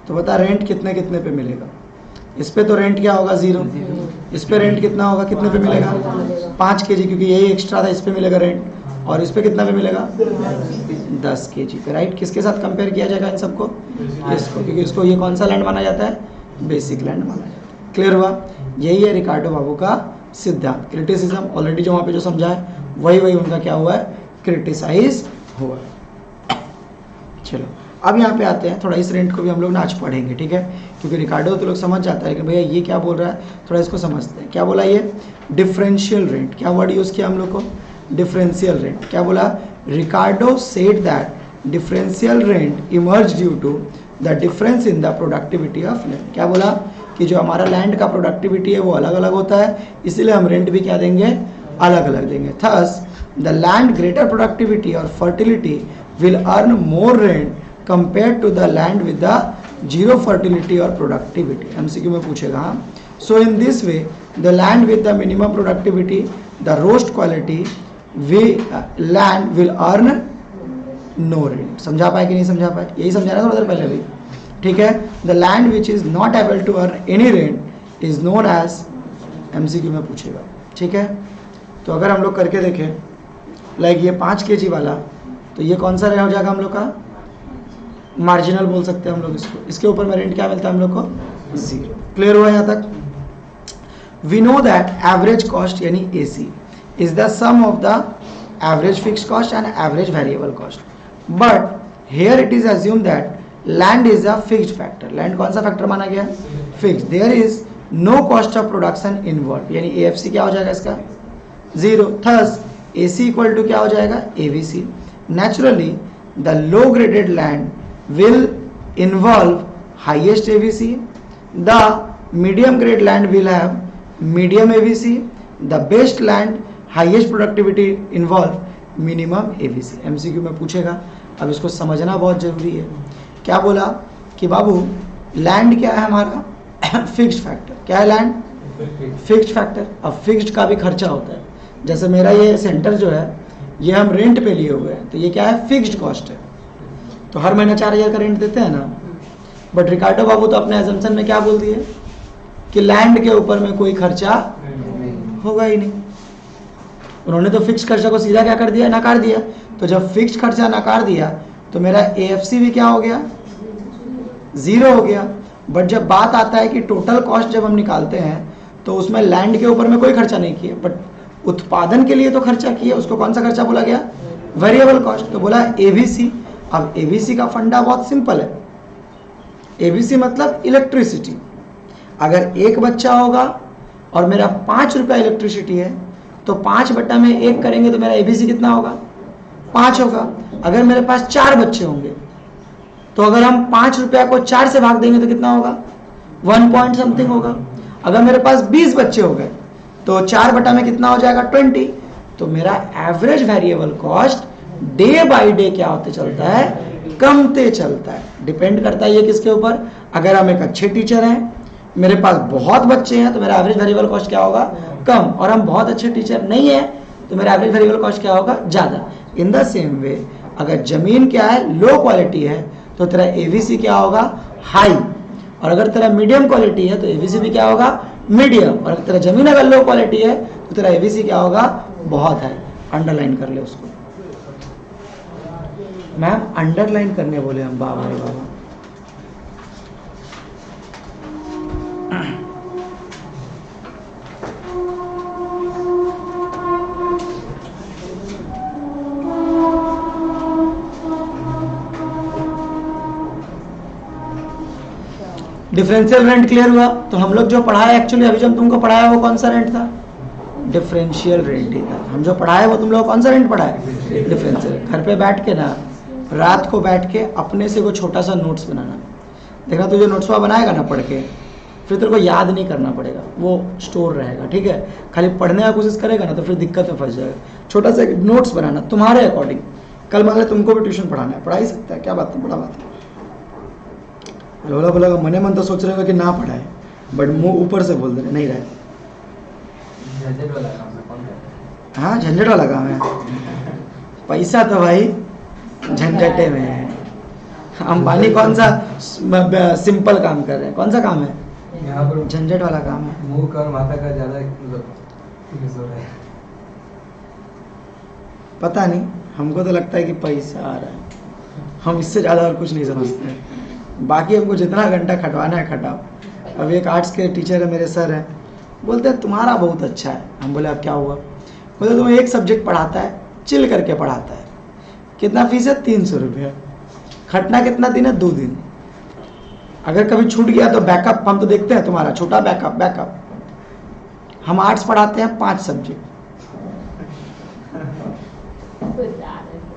तो बता रेंट कितने कितने पे मिलेगा, इस पे तो रेंट क्या होगा 0, इस पे रेंट कितना होगा, कितने पे मिलेगा 5 kg, क्योंकि यही एक्स्ट्रा था, इस पे मिलेगा रेंट, और इस पे कितना पे मिलेगा 10 kg पे, राइट। किसके साथ कंपेयर किया जाएगा इन सबको, इसको, क्योंकि इसको ये कौन सा लैंड माना जाता है, बेसिक लैंड माना जाता है। क्लियर हुआ, यही है रिकार्डो बाबू का सिद्धांत। क्रिटिसिज्म ऑलरेडी जो वहाँ पे जो समझा है वही उनका क्या हुआ है, क्रिटिसाइज हुआ है। चलो अब यहाँ पे आते हैं, थोड़ा इस रेंट को भी हम लोग ना आज पढ़ेंगे, ठीक है, क्योंकि रिकार्डो तो लोग समझ जाता है कि भैया ये क्या बोल रहा है, थोड़ा इसको समझते हैं। क्या बोला ये, डिफरेंशियल रेंट, क्या वर्ड यूज़ किया हम लोग को, डिफरेंशियल रेंट। क्या बोला, Ricardo said that differential rent emerge due to the difference in the productivity of land. क्या बोला कि जो हमारा लैंड का प्रोडक्टिविटी है वो अलग अलग होता है, इसीलिए हम रेंट भी क्या देंगे, अलग अलग देंगे। Thus the land greater productivity और fertility will earn more rent compared to the land with the zero fertility or productivity। MCQ में पूछेगा। So in this way the land with the minimum productivity, the roast quality land will earn no rent। समझा पाए कि नहीं समझा पाए, यही समझा रहा थोड़ा देर पहले भी, ठीक है। The land which is not able to earn any rent is known as, MCQ में पूछेगा, ठीक है। तो अगर हम लोग करके देखें लाइक ये 5 kg वाला, तो ये कौन सा हो जाएगा हम लोग का, मार्जिनल बोल सकते हैं हम लोग इसको। इसके ऊपर में रेंट क्या मिलता है हम लोग को, 0। क्लियर हुआ यहाँ तक। We know that average cost यानी AC is the sum of the average fixed cost and average variable cost, but here it is assume that land is a fixed factor. Land कौन सा factor माना गया, fixed. There is no cost of production involve, यानी AFC क्या हो जाएगा इसका 0। Thus AC equal to क्या हो जाएगा, ABC। Naturally the low graded land will involve highest ABC, the medium grade land will have medium ABC, the best land highest productivity involve minimum ABC. MCQ में पूछेगा, अब इसको समझना बहुत ज़रूरी है। क्या बोला कि बाबू लैंड क्या है हमारा फिक्स्ड फैक्टर। क्या है लैंड? Fixed factor. अब फिक्स्ड का भी खर्चा होता है। जैसे मेरा ये सेंटर जो है ये हम रेंट पे लिए हुए हैं, तो ये क्या है? फिक्स्ड कॉस्ट है। तो हर महीना 4,000 का रेंट देते हैं ना। बट रिकार्डो बाबू तो अपने एजम्पशन में क्या बोल दिए कि लैंड के ऊपर में कोई खर्चा होगा ही नहीं। उन्होंने तो फिक्स खर्चा को सीधा क्या कर दिया? नकार दिया। तो जब फिक्स खर्चा नकार दिया तो मेरा एएफसी भी क्या हो गया? 0 हो गया। बट जब बात आता है कि टोटल कॉस्ट जब हम निकालते हैं तो उसमें लैंड के ऊपर में कोई खर्चा नहीं किया, बट उत्पादन के लिए तो खर्चा किया। उसको कौन सा खर्चा बोला गया? Variable cost. तो बोला एबीसी। अब एबीसी का फंडा बहुत सिंपल है। एबीसी मतलब इलेक्ट्रिसिटी। अगर एक बच्चा होगा और मेरा 5 रुपया इलेक्ट्रिसिटी है तो 5/1 करेंगे तो मेरा एबीसी कितना होगा? 5 होगा। अगर मेरे पास 4 बच्चे होंगे तो अगर हम 5 रुपया को 4 से भाग देंगे तो कितना होगा? 1 पॉइंट समथिंग होगा। अगर मेरे पास 20 बच्चे हो गए तो 4 में कितना हो जाएगा? 20। तो मेरा average variable cost day by day क्या होते चलता है? कमते चलता है। डिपेंड करता है ये किसके ऊपर? अगर हम एक अच्छे टीचर हैं, मेरे पास बहुत बच्चे हैं, तो मेरा एवरेज वेरिएबल कॉस्ट क्या होगा? कम। और हम बहुत अच्छे टीचर नहीं है तो मेरा एवरेज वेरिएबल कॉस्ट क्या होगा? ज़्यादा। इन द सेम वे अगर जमीन क्या है? लो क्वालिटी है तो तेरा एबीसी क्या होगा? हाई। और अगर तेरा मीडियम क्वालिटी है तो एबीसी भी क्या होगा? मीडियम। और अगर तेरा जमीन अगर लो क्वालिटी है तो तेरा एबीसी क्या होगा? बहुत है। अंडरलाइन कर ले उसको। मैम अंडरलाइन करने बोले हम। बाबा रे बाबा। डिफरेंशियल रेंट क्लियर हुआ? तो हम लोग जो पढ़ाए एक्चुअली अभी जो तुमको पढ़ाया वो कौन सा रेंट था? डिफरेंशियल रेंट ही था। हम जो पढ़ाए वो तुम लोग कौन सा रेंट पढ़ाए? डिफरेंशियल। घर पे बैठ के ना, रात को बैठ के अपने से वो छोटा सा नोट्स बनाना। देखना तुझे नोट्स बनाएगा ना पढ़ के, फिर तेरे को याद नहीं करना पड़ेगा, वो स्टोर रहेगा। ठीक है? खाली पढ़ने का कोशिश करेगा ना तो फिर दिक्कत में फंस जाएगा। छोटा सा नोट्स बनाना तुम्हारे अकॉर्डिंग। कल मान लो तुमको भी ट्यूशन पढ़ाना है, पढ़ा ही सकता है। क्या बात है? बड़ा बात है। बोला बोला मने मन तो सोच रहे हो कि ना पढ़ाए, बट मुंह ऊपर से बोल दे नहीं रहे। झंझट वाला काम है, कौन करता है? हाँ झंझट वाला काम है। पैसा तो भाई झंझटे में है। अंबानी कौन सा सिंपल काम कर रहे हैं? कौन सा काम है? यहाँ पर झंझट वाला काम है। मुंह का और माथा का ज्यादा यूज हो रहा है। पता नहीं, हमको तो लगता है कि पैसा आ रहा है। हम इससे ज़्यादा और कुछ नहीं समझते हैं। बाकी हमको जितना घंटा खटवाना है खटाओ। अब एक आर्ट्स के टीचर है, मेरे सर हैं, बोलते हैं तुम्हारा बहुत अच्छा है। हम बोले अब क्या हुआ? बोले तुम्हें एक सब्जेक्ट पढ़ाता है, चिल करके पढ़ाता है। कितना फीस है? 300 रुपया। खटना कितना दिन है? 2 दिन। अगर कभी छूट गया तो बैकअप हम तो देखते हैं, तुम्हारा छोटा बैकअप। हम आर्ट्स पढ़ाते हैं 5 सब्जेक्ट,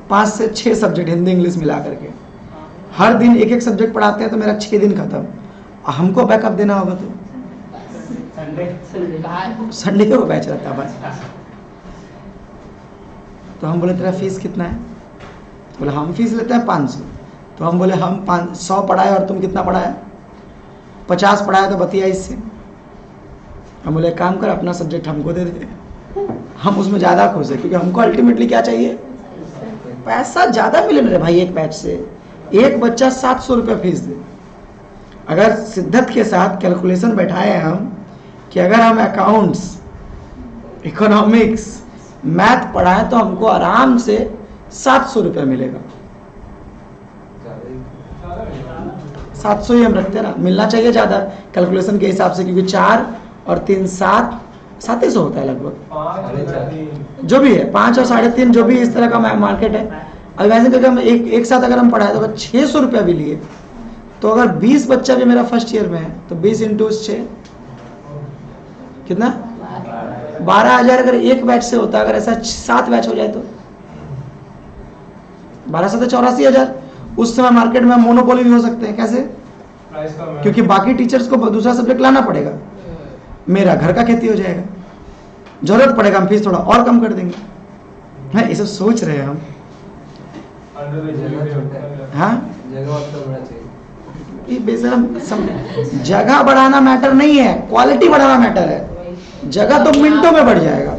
5 से 6 सब्जेक्ट हिंदी इंग्लिश मिला करके। हर दिन एक सब्जेक्ट पढ़ाते हैं तो मेरा 6 दिन खत्म। हमको बैकअप देना होगा तो संडे को बैच रहता है बस। तो हम बोले तेरा फीस कितना है? बोले हम फीस लेते हैं 500। तो हम बोले हम 100 पढ़ाए और तुम कितना पढ़ाया? 50 पढ़ाया, तो बतिया इससे। हम बोले काम कर अपना सब्जेक्ट हमको दे दे, हम उसमें ज़्यादा खुश है, क्योंकि हमको अल्टीमेटली क्या चाहिए? पैसा ज़्यादा मिले मेरे भाई। एक बैच से एक बच्चा 700 रुपया फीस दे। अगर सिद्धत के साथ कैलकुलेशन बैठाए हैं हम कि अगर हम अकाउंट्स, इकोनॉमिक्स, मैथ पढ़ाएं तो हमको आराम से 700 रुपया मिलेगा। 700 ही हम रखते हैं ना, मिलना चाहिए ज़्यादा कैलकुलेशन के हिसाब से, क्योंकि 4 और 3 700 होता है लगभग, जो भी है 5 और 3.5 जो भी इस तरह का मार्केट है। अब वैसे करके हम एक साथ अगर हम पढ़ाए तो अगर 600 रुपया भी लिए तो अगर 20 बच्चा भी मेरा फर्स्ट ईयर में है तो 20 × 6 कितना? 12,000। अगर एक बैच से होता, अगर ऐसा 7 बैच हो जाए तो 12 से 84,000। उस समय मार्केट में मोनोपोली भी हो सकते हैं। कैसे? क्योंकि बाकी टीचर्स को दूसरा सब्जेक्ट लाना पड़ेगा, मेरा घर का खेती हो जाएगा, जरूरत पड़ेगा हम फीस थोड़ा और कम कर देंगे। हाँ ये सब सोच रहे हैं हम। जगह छोटा है, हाँ जगह और तो बड़ा चाहिए। ये बेशरम जगह बढ़ाना मैटर नहीं है, क्वालिटी बढ़ाना मैटर है। जगह तो मिनटों में बढ़ जाएगा।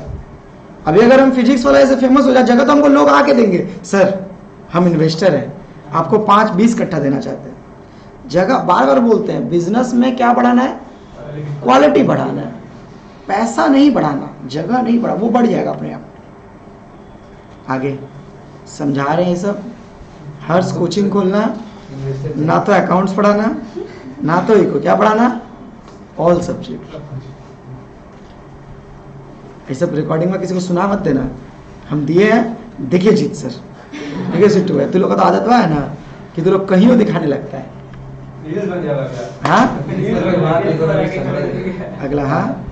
अभी अगर हम फिजिक्स वाला ऐसे फेमस हो जाए, जगह तो हमको लोग आके देंगे, सर हम इन्वेस्टर हैं, आपको 5-20 कट्ठा देना चाहते हैं। जगह बार बार बोलते हैं, बिजनेस में क्या बढ़ाना है? क्वालिटी बढ़ाना है, पैसा नहीं बढ़ाना, जगह नहीं बढ़ा, वो बढ़ जाएगा अपने आप। आगे समझा रहे हैं ये सब। हर्ष कोचिंग खोलना, ना तो अकाउंट्स पढ़ाना, ना तो इको क्या पढ़ाना, ऑल सब्जेक्ट। ये सब रिकॉर्डिंग में किसी को सुना मत देना। हम दिए हैं, देखिए जीत सर, देखिए सिट्टू है, तू लोग का तो आदत हुआ है ना कि तू लोग कहीं वो दिखाने लगता है। हाँ अगला, हाँ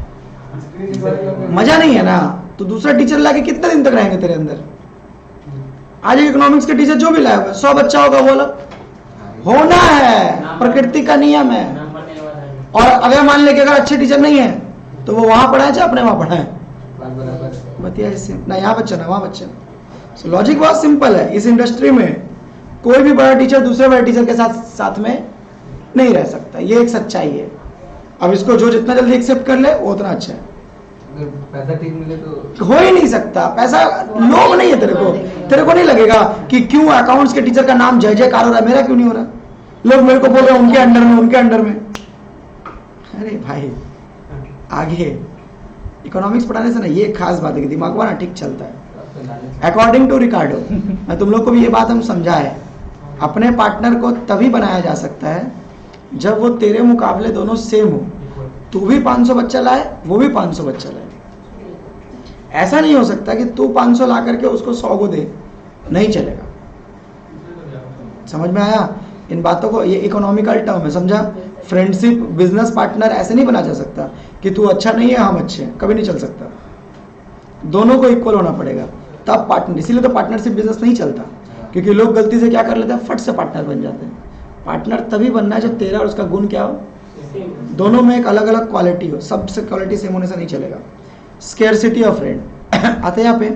मजा नहीं है ना, तो दूसरा टीचर लाके कितने दिन तक रहेंगे तेरे अंदर? आज इकोनॉमिक्स के टीचर जो भी लाए 100 बच्चा होगा, वो अलग होना है, प्रकृति का नियम है। और अगर मान ले कि अगर अच्छे टीचर नहीं है तो वो वहां पढ़ाए चाहे अपने वहां पढ़ाए, बतिया इससे ना यहाँ बच्चा ना वहां बच्चा। सो लॉजिक बहुत सिंपल है। इस इंडस्ट्री में कोई भी बड़ा टीचर दूसरे बड़े टीचर के साथ में नहीं रह सकता, ये एक सच्चाई है। अब इसको जो जितना जल्दी एक्सेप्ट कर ले वो उतना अच्छा है। पैसा ठीक मिले तो हो ही नहीं सकता, पैसा लोभ नहीं है तेरे को नहीं लगेगा कि क्यों अकाउंट्स के टीचर का नाम जय जयकार हो रहा है, मेरा क्यों नहीं हो रहा? लोग मेरे को बोल रहे हैं उनके अंडर में। अरे भाई आगे इकोनॉमिक्स पढ़ाने से ना ये खास बात है कि दिमाग ना ठीक चलता है। अकॉर्डिंग टू रिकार्डो, मैं तुम लोग को भी ये बात हम समझाए, अपने पार्टनर को तभी बनाया जा सकता है जब वो तेरे मुकाबले दोनों सेम हो। तू भी 500 बच्चा लाए, वो भी 500 बच्चा लाए। ऐसा नहीं हो सकता कि तू 500 ला करके उसको 100 को दे, नहीं चलेगा। समझ में आया इन बातों को? ये इकोनॉमिकल टर्म है, समझा? फ्रेंडशिप बिजनेस पार्टनर ऐसे नहीं बना जा सकता कि तू अच्छा नहीं है हम अच्छे हैं, कभी नहीं चल सकता। दोनों को इक्वल होना पड़ेगा तब पार्टनर। इसीलिए तो पार्टनरशिप बिजनेस नहीं चलता, क्योंकि लोग गलती से क्या कर लेते हैं, फट से पार्टनर बन जाते हैं। पार्टनर तभी बनना है जब तेरा और उसका गुण क्या हो, दोनों में एक अलग अलग क्वालिटी हो। सबसे क्वालिटी सेम होने से नहीं चलेगा। स्केर्सिटी ऑफ रेंट आते हैं यहाँ पे,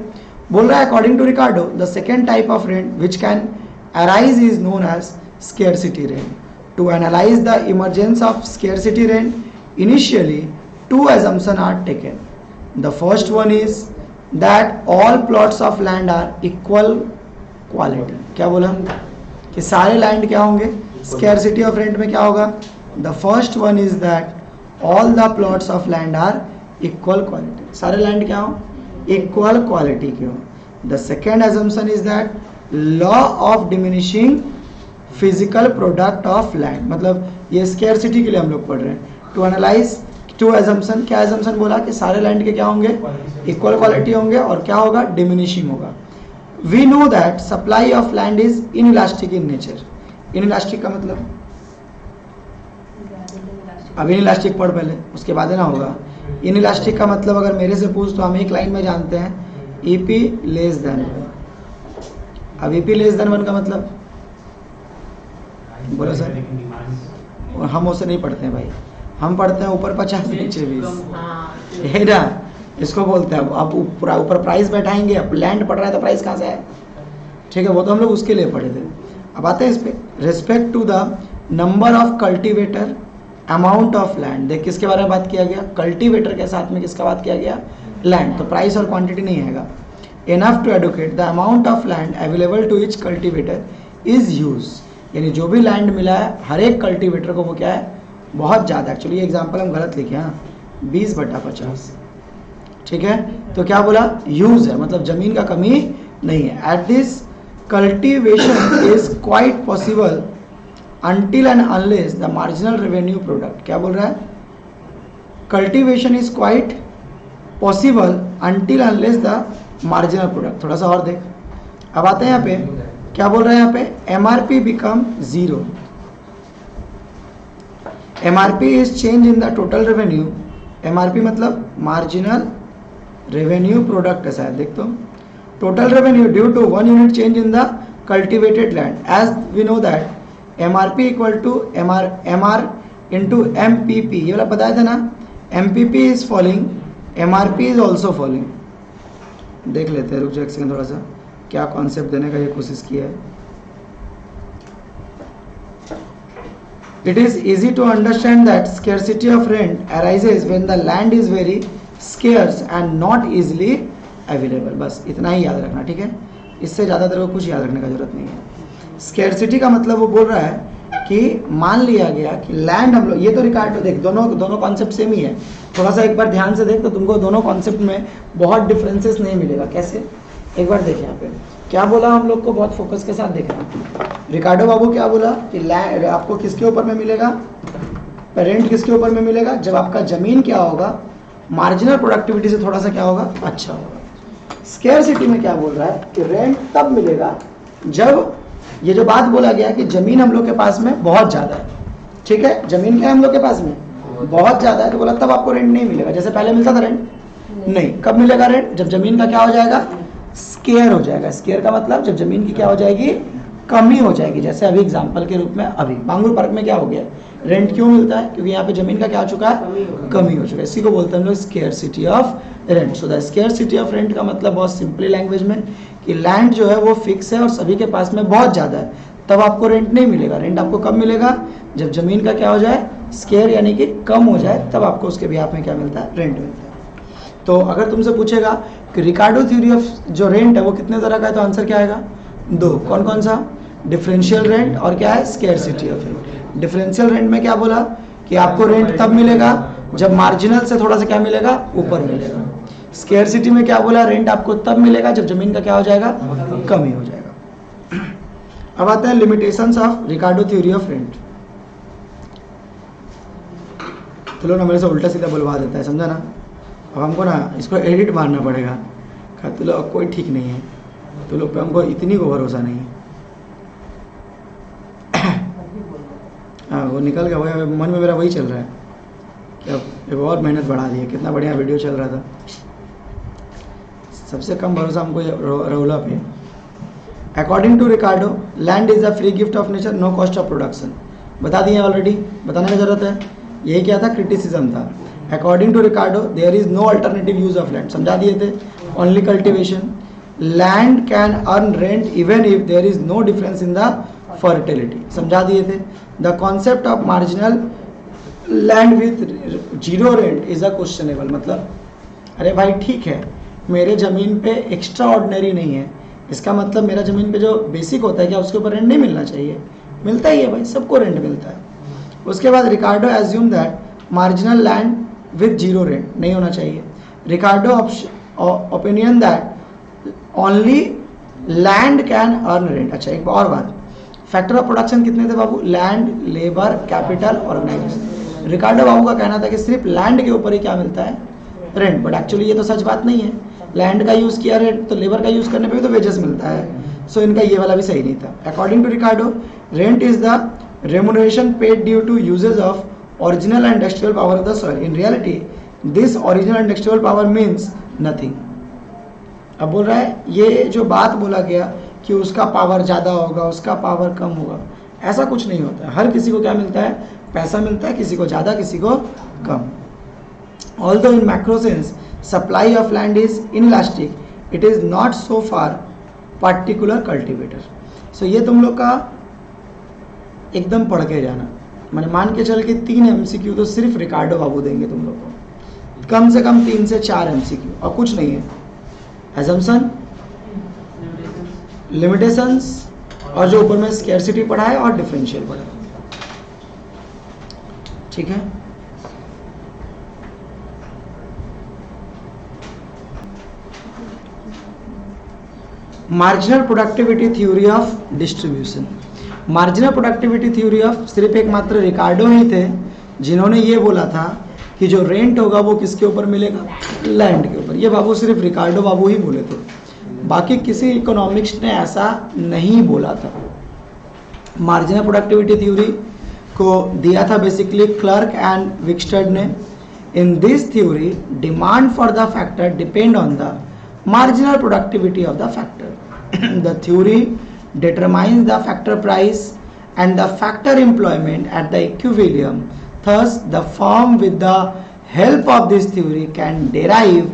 बोल रहा है according to Ricardo the second type of rent which can arise is known as scarcity rent. To analyze the emergence of scarcity rent, initially two assumptions are taken. The first one is that all plots of land are equal quality. क्या बोला कि सारे land क्या होंगे? Scarcity of rent में क्या होगा? The first one is that all the plots of land are equal quality. सारे लैंड क्या हो? Equal quality के हो। The second assumption is that law of diminishing physical product of land, मतलब ये स्केर्सिटी के लिए हम लोग पढ़ रहे हैं। टू एनालाइज टू एजम्पशन, क्या एजम्पशन बोला कि सारे लैंड के क्या होंगे? इक्वल क्वालिटी होंगे, और क्या होगा? डिमिनिशिंग होगा। We know that supply of land is inelastic in nature. Inelastic का मतलब, अब इनइलास्टिक पढ़ पहले, उसके बाद ना होगा। इनइलास्टिक का मतलब अगर मेरे से पूछ तो हम एक लाइन में जानते हैं, ईपी लेस देन 1। अब ईपी लेस देन 1 का मतलब बोलो सर, और हम उससे नहीं पढ़ते हैं भाई, हम पढ़ते हैं ऊपर 50 नीचे 20, है ना? इसको बोलते हैं। अब ऊपर प्राइस बैठाएंगे, अब लैंड पढ़ रहा है तो प्राइस कहाँ से आए? ठीक है, वो तो हम लोग उसके लिए पढ़े थे। अब आते हैं इस पे, respect to the number of cultivator, amount of land. देख किसके बारे में बात किया गया? कल्टीवेटर के साथ में किसका बात किया गया? लैंड। तो प्राइस और क्वांटिटी नहीं आएगा। Enough to educate the amount of land available to each cultivator is use, यानी जो भी लैंड मिला है हर एक कल्टीवेटर को वो क्या है? बहुत ज़्यादा। एक्चुअली ये एग्जाम्पल हम गलत लिखे हैं, 20/50। ठीक है, तो क्या बोला? यूज है, मतलब जमीन का कमी नहीं है। At this cultivation is quite possible until and unless the marginal revenue product, क्या बोल रहा है? Cultivation is quite possible until unless the marginal product। थोड़ा सा और देख, अब आते हैं यहाँ पे, क्या बोल रहा है यहाँ पे? MRP become 0। MRP is change in the total revenue। MRP मतलब marginal revenue product है शायद, देख तो, total revenue due to 1 unit change in the cultivated land। as we know that MRP equal to MR into MPP, ये वाला बताया था ना? MPP is falling, MRP is also falling। देख लेते हैं, रुक जाओ एक सेकंड, थोड़ा सा क्या कॉन्सेप्ट देने का ये कोशिश किया है। It is easy to understand that scarcity of rent arises when the land is very scarce and not easily available। बस इतना ही याद रखना, ठीक है, इससे ज़्यादा तेरे को कुछ याद रखने का जरूरत नहीं है। स्केर्सिटी का मतलब वो बोल रहा है कि मान लिया गया कि लैंड हम लोग, ये तो रिकार्डो देख, दोनों कॉन्सेप्ट सेम ही है। थोड़ा सा एक बार ध्यान से देख तो तुमको दोनों कॉन्सेप्ट में बहुत डिफरेंसेस नहीं मिलेगा। कैसे, एक बार देख यहाँ पे क्या बोला हम लोग को, बहुत फोकस के साथ देखना। रिकार्डो बाबू क्या बोला कि लैंड आपको किसके ऊपर में मिलेगा, रेंट किसके ऊपर में मिलेगा, जब आपका जमीन क्या होगा, मार्जिनल प्रोडक्टिविटी से थोड़ा सा क्या होगा, अच्छा होगा। स्केर्सिटी में क्या बोल रहा है कि रेंट तब मिलेगा जब ये जो बात बोला गया कि जमीन हम लोग के पास में बहुत ज़्यादा है, ठीक है, जमीन क्या है हम लोग के पास में बहुत ज़्यादा है, तो बोला तब आपको रेंट नहीं मिलेगा। जैसे पहले मिलता था रेंट नहीं, कब मिलेगा रेंट, जब जमीन का क्या हो जाएगा, स्केयर हो जाएगा। स्केयर का मतलब जब जमीन की क्या हो जाएगी, कमी हो जाएगी। जैसे अभी एग्जांपल के रूप में अभी बांगुर पार्क में क्या हो गया, रेंट क्यों मिलता है, क्योंकि यहाँ पे जमीन का क्या हो चुका है, कमी हो चुका है। इसी को बोलते हैं हम लोग scarcity of rent. So the scarcity of rent का मतलब बहुत सिंपली लैंग्वेज में कि लैंड जो है वो फिक्स है और सभी के पास में बहुत ज़्यादा है, तब आपको रेंट नहीं मिलेगा। रेंट आपको कब मिलेगा, जब जमीन का क्या हो जाए, स्केयर यानी कि कम हो जाए, तब आपको उसके बिहाफ में क्या मिलता है, रेंट मिलता है। तो अगर तुमसे पूछेगा कि रिकार्डो थ्योरी ऑफ जो रेंट है वो कितने तरह का है, तो आंसर क्या आएगा, दो। कौन कौन सा, डिफरेंशियल रेंट और क्या है, scarcity of rent. Differential rent में क्या बोला कि आपको रेंट तब मिलेगा जब मार्जिनल से थोड़ा सा क्या मिलेगा, ऊपर मिलेगा। स्केर्सिटी में क्या बोला, रेंट आपको तब मिलेगा जब जमीन का क्या हो जाएगा, कमी हो जाएगा। अब आते हैं limitations of Ricardo theory of rent. चलो ना, मेरे से उल्टा सीधा बुलवा देता है, समझा ना। अब हमको ना इसको एडिट मारना पड़ेगा, कहा तो लोग कोई ठीक नहीं है, तो लोग पे हमको इतनी को भरोसा नहीं है। हाँ वो निकल गया, वही मन में मेरा वही चल रहा है कि अब एक और मेहनत बढ़ा दी है। कितना बढ़िया वीडियो चल रहा था। सबसे कम भरोसा हमको रोला पे। According to Ricardo, land is a free gift of nature, no cost of production. बता दिए ऑलरेडी, बताने की जरूरत है। यही क्या था, क्रिटिसिज्म था। According to Ricardo there is no alternative use of land, समझा दिए थे, only cultivation. Land can earn rent even if there is no difference in the fertility, समझा दिए थे। The concept of marginal land with zero rent is a questionable, मतलब अरे भाई ठीक है, मेरे ज़मीन पे एक्स्ट्रा ऑर्डिनरी नहीं है, इसका मतलब मेरा ज़मीन पे जो बेसिक होता है क्या उसके ऊपर रेंट नहीं मिलना चाहिए, मिलता ही है भाई, सबको रेंट मिलता है। उसके बाद Ricardo assume that marginal land with zero rent नहीं होना चाहिए। Ricardo opinion that only land can earn rent. अच्छा एक और बात, फैक्टर ऑफ प्रोडक्शन कितने थे बाबू, land, labour, capital, organisation. Ricardo बाबू का कहना था कि सिर्फ लैंड के ऊपर ही क्या मिलता है, रेंट, बट एक्चुअली ये तो सच बात नहीं है। लैंड का यूज़ किया रेंट, तो लेबर का यूज़ करने पे भी तो वेजेस मिलता है। सो इनका ये वाला भी सही नहीं था। According to Ricardo, rent is the remuneration paid due to uses of original and industrial power of the soil. In reality, this original and industrial power means nothing. अब बोल रहा है ये जो बात बोला गया कि उसका पावर ज़्यादा होगा, उसका पावर कम होगा, ऐसा कुछ नहीं होता है। हर किसी को क्या मिलता है, पैसा मिलता है, किसी को ज़्यादा किसी को कम। Although in macro sense supply of land is inelastic, it is not so far particular cultivator. So ये तुम लोग का एकदम पढ़ के जाना, मैंने मान के चल के 3 MCQ तो सिर्फ रिकार्डो बाबू देंगे तुम लोग को, कम से कम 3 से 4 MCQ और कुछ नहीं है। एजम्पशन, लिमिटेशंस और जो ऊपर में स्केर्सिटी पढ़ा है और डिफरेंशियल पढ़ा है, ठीक है। Marginal productivity theory of distribution. Marginal productivity theory of सिर्फ एक मात्र रिकार्डो ही थे जिन्होंने ये बोला था कि जो रेंट होगा वो किसके ऊपर मिलेगा, लैंड के ऊपर। ये बाबू सिर्फ रिकार्डो बाबू ही बोले थे, बाकी किसी इकोनॉमिक्स ने ऐसा नहीं बोला था। मार्जिनल प्रोडक्टिविटी थ्योरी को दिया था बेसिकली क्लर्क एंड विक्स्टर्ड ने। In this theory demand for the factor depend on the marginal productivity of the factor. The theory determines the factor price and the factor employment at the equilibrium. Thus, the firm with the help of this theory can derive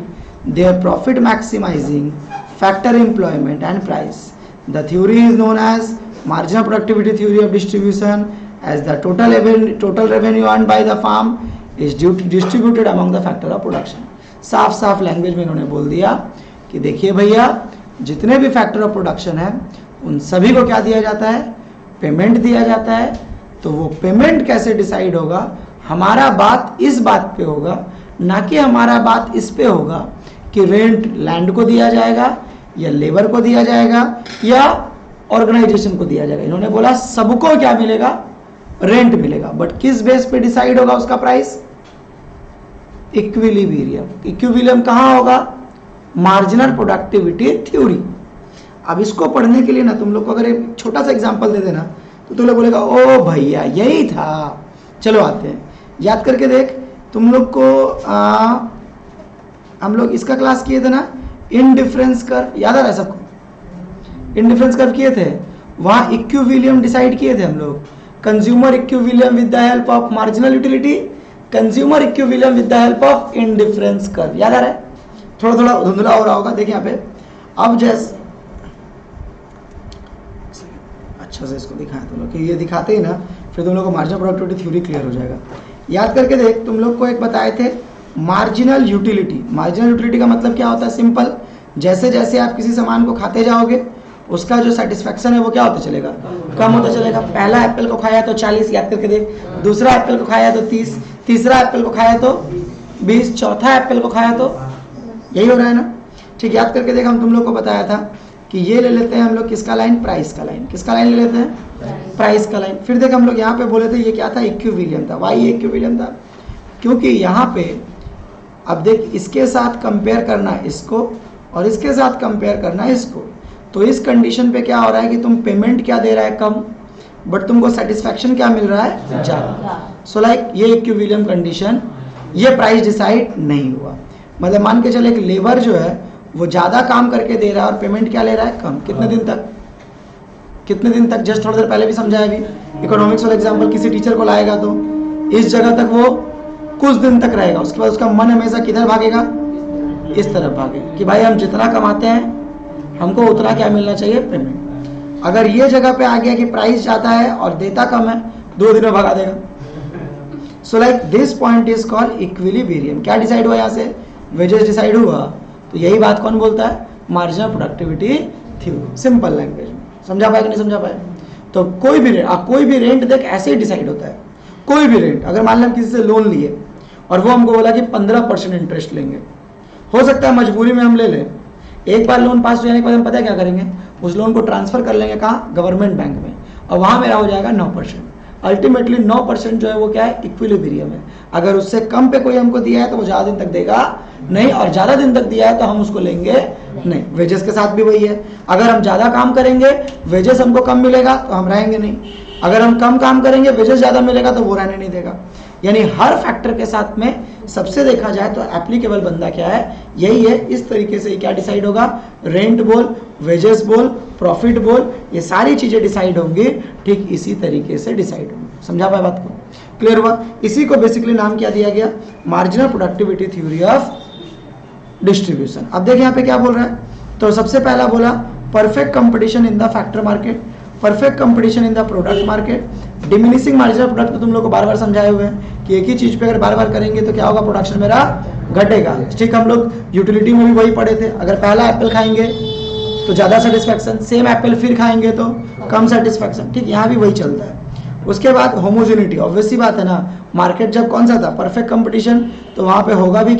their profit maximizing factor employment and price. The theory is known as marginal productivity theory of distribution, as the total revenue earned by the firm is distributed among the factor of production. साफ साफ language में इन्होंने बोल दिया कि देखिए भैया, जितने भी फैक्टर ऑफ प्रोडक्शन है उन सभी को क्या दिया जाता है, पेमेंट दिया जाता है। तो वो पेमेंट कैसे डिसाइड होगा, हमारा बात इस बात पे होगा, ना कि हमारा बात इस पे होगा कि रेंट लैंड को दिया जाएगा या लेबर को दिया जाएगा या ऑर्गेनाइजेशन को दिया जाएगा। इन्होंने बोला सबको क्या मिलेगा, रेंट मिलेगा। बट किस बेस पे डिसाइड होगा उसका प्राइस, इक्विलिब्रियम। इक्विलिब्रियम कहाँ होगा, मार्जिनल प्रोडक्टिविटी थ्योरी। अब इसको पढ़ने के लिए ना तुम लोग को अगर एक छोटा सा एग्जांपल दे देना तो तुम लोग बोलेगा ओ भैया यही था। चलो आते हैं, याद करके देख। तुम लोग को हम लोग इसका क्लास किए थे ना, इनडिफरेंस कर्व, याद आ रहा है सबको? इनडिफरेंस कर्व किए थे, वहां इक्विलिब्रियम डिसाइड किए थे हम लोग। Consumer equilibrium with the help of marginal utility, consumer equilibrium with the help of indifference curve. याद आ रहा है? थोड़ा थोड़ा धुंधला हो रहा होगा। देखिए यहाँ पे, अब जैसे अच्छा से इसको दिखाएं तुम लोग, कि ये दिखाते ही ना फिर तुम लोग को मार्जिनल प्रोडक्टिविटी थ्योरी क्लियर हो जाएगा। याद करके देख, तुम लोग को एक बताए थे मार्जिनल यूटिलिटी। मार्जिनल यूटिलिटी का मतलब क्या होता है, सिंपल, जैसे जैसे आप किसी सामान को खाते जाओगे उसका जो सेटिस्फैक्शन है वो क्या होता चलेगा, कम होता चलेगा। पहला एप्पल को खाया तो 40, याद करके देख। दूसरा एप्पल को खाया तो 30, तीसरा एप्पल को खाया तो 20, चौथा एप्पल को खाया तो, यही हो रहा है ना? ठीक, याद करके देख, हम तुम लोग को बताया था कि ये ले लेते हैं हम लोग किसका लाइन, प्राइस का लाइन। किसका लाइन ले लेते हैं, प्राइस का लाइन। फिर देख हम लोग यहाँ पे बोले थे ये क्या था, इक्विलिब्रियम था। वाई इक्विलिब्रियम था क्योंकि यहाँ पे अब देख, इसके साथ कंपेयर करना इसको और इसके साथ कंपेयर करना इसको, तो इस कंडीशन पे क्या हो रहा है कि तुम पेमेंट क्या दे रहा है, कम, बट तुमको सेटिस्फैक्शन क्या मिल रहा है, ज़्यादा। सो लाइक ये इक्विलिब्रियम कंडीशन, ये प्राइस डिसाइड नहीं हुआ। मतलब मान के चले कि लेबर जो है वो ज़्यादा काम करके दे रहा है और पेमेंट क्या ले रहा है, कम। कितने दिन तक, कितने दिन तक, जस्ट थोड़ी देर पहले भी समझाया। अभी इकोनॉमिक्स वाला एग्जाम्पल किसी टीचर को लाएगा तो इस जगह तक वो कुछ दिन तक रहेगा, उसके बाद उसका मन हमेशा किधर भागेगा, इस तरफ भागेगा कि भाई हम जितना कमाते हैं हमको उतना क्या मिलना चाहिए, पेमेंट। अगर ये जगह पे आ गया कि प्राइस ज़्यादा है और देता कम है, 2 दिन में भगा देगा। So like this point is called equilibrium. क्या डिसाइड हुआ यहाँ से, वेजेस डिसाइड हुआ। तो यही बात कौन बोलता है, marginal productivity theory. Simple language में समझा पाए कि नहीं समझा पाए? तो कोई भी रेंट देख ऐसे ही डिसाइड होता है। कोई भी रेंट, अगर मान लें किसी से लोन लिए और वो हमको बोला कि 15% इंटरेस्ट लेंगे, हो सकता है मजबूरी में हम ले लें। एक बार लोन पास हो जाने के बाद हम पता है क्या करेंगे, उस लोन को ट्रांसफर कर लेंगे कहाँ, गवर्नमेंट बैंक में, और वहाँ मेरा हो जाएगा 9%। अल्टीमेटली 9% जो है वो क्या है, इक्विलिब्रियम है। अगर उससे कम पे कोई हमको दिया है तो वो ज़्यादा दिन तक देगा नहीं, और ज़्यादा दिन तक दिया है तो हम उसको लेंगे नहीं। वेजेस के साथ भी वही है, अगर हम ज़्यादा काम करेंगे वेजेस हमको कम मिलेगा तो हम रहेंगे नहीं, अगर हम कम काम करेंगे वेजेस ज़्यादा मिलेगा तो वो रहने नहीं देगा। यानी हर फैक्टर के साथ में सबसे देखा जाए तो एप्लीकेबल बंदा क्या है, यही है। इस तरीके से क्या डिसाइड होगा, रेंट बोल, वेजेस बोल, प्रॉफिट बोल, ये सारी चीजें डिसाइड होंगी ठीक इसी तरीके से डिसाइड होंगी। समझा पाए बात को, क्लियर हुआ? इसी को बेसिकली नाम क्या दिया गया, marginal productivity theory of distribution. अब देखिए यहाँ पे क्या बोल रहा है, तो सबसे पहला बोला perfect competition in the factor market, perfect competition in the product market, diminishing marginal product. तो तुम लोग को बार बार समझाए हुए हैं कि एक ही चीज पे अगर बार बार करेंगे तो क्या होगा, प्रोडक्शन मेरा घटेगा। ठीक, हम लोग यूटिलिटी में भी वही पढ़े थे, अगर पहला एप्पल खाएंगे तो ज्यादा सेटिस्फैक्शन, सेम एप्पल फिर खाएंगे तो कम सेटिस्फैक्शन। ठीक, यहाँ भी वही चलता है। उसके बाद होमोजेनिटी, ऑब्वियसली बात है ना, मार्केट जब कौन सा था, परफेक्ट कंपटीशन, तो वहां पे होगा भी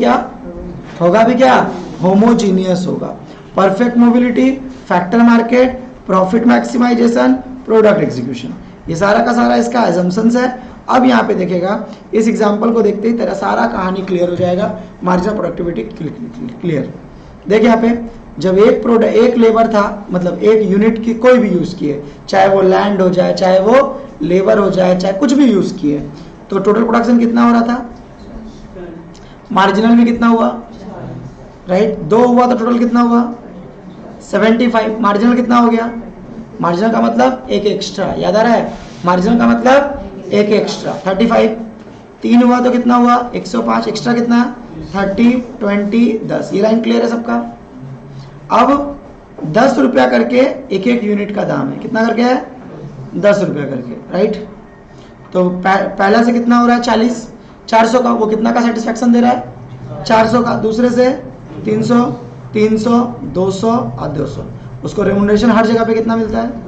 क्या, होमोजीनियस होगा। Perfect mobility, factor market, profit maximisation, product execution, ये सारा का सारा इसका एजम्पशंस है। अब यहाँ पे देखेगा, इस एग्जांपल को देखते ही तेरा सारा कहानी क्लियर हो जाएगा, मार्जिनल प्रोडक्टिविटी क्लियर। देख यहाँ पे, जब एक लेबर था, मतलब एक यूनिट की कोई भी यूज किए, चाहे वो लैंड हो जाए, चाहे वो लेबर हो जाए, चाहे कुछ भी यूज किए, तो टोटल प्रोडक्शन कितना हो रहा था, मार्जिनल में कितना हुआ, राइट, 2 हुआ तो टोटल कितना हुआ 75। मार्जिनल कितना हो गया, मार्जिनल का मतलब एक एक्स्ट्रा, याद आ रहा है, मार्जिनल का मतलब एक एक्स्ट्रा 35। 3 हुआ तो कितना हुआ 105, एक्स्ट्रा कितना 30, 20, 10। ये लाइन क्लियर है सबका? अब 10 रुपया करके एक एक यूनिट का दाम है। कितना करके है? 10 रुपया करके, राइट। तो पहला से कितना हो रहा है? 40, 400 का। वो कितना का सेटिस्फेक्शन दे रहा है? 400 का। दूसरे से 300, 300, 200 और 200। उसको रेमुनरेशन हर जगह पे कितना मिलता है?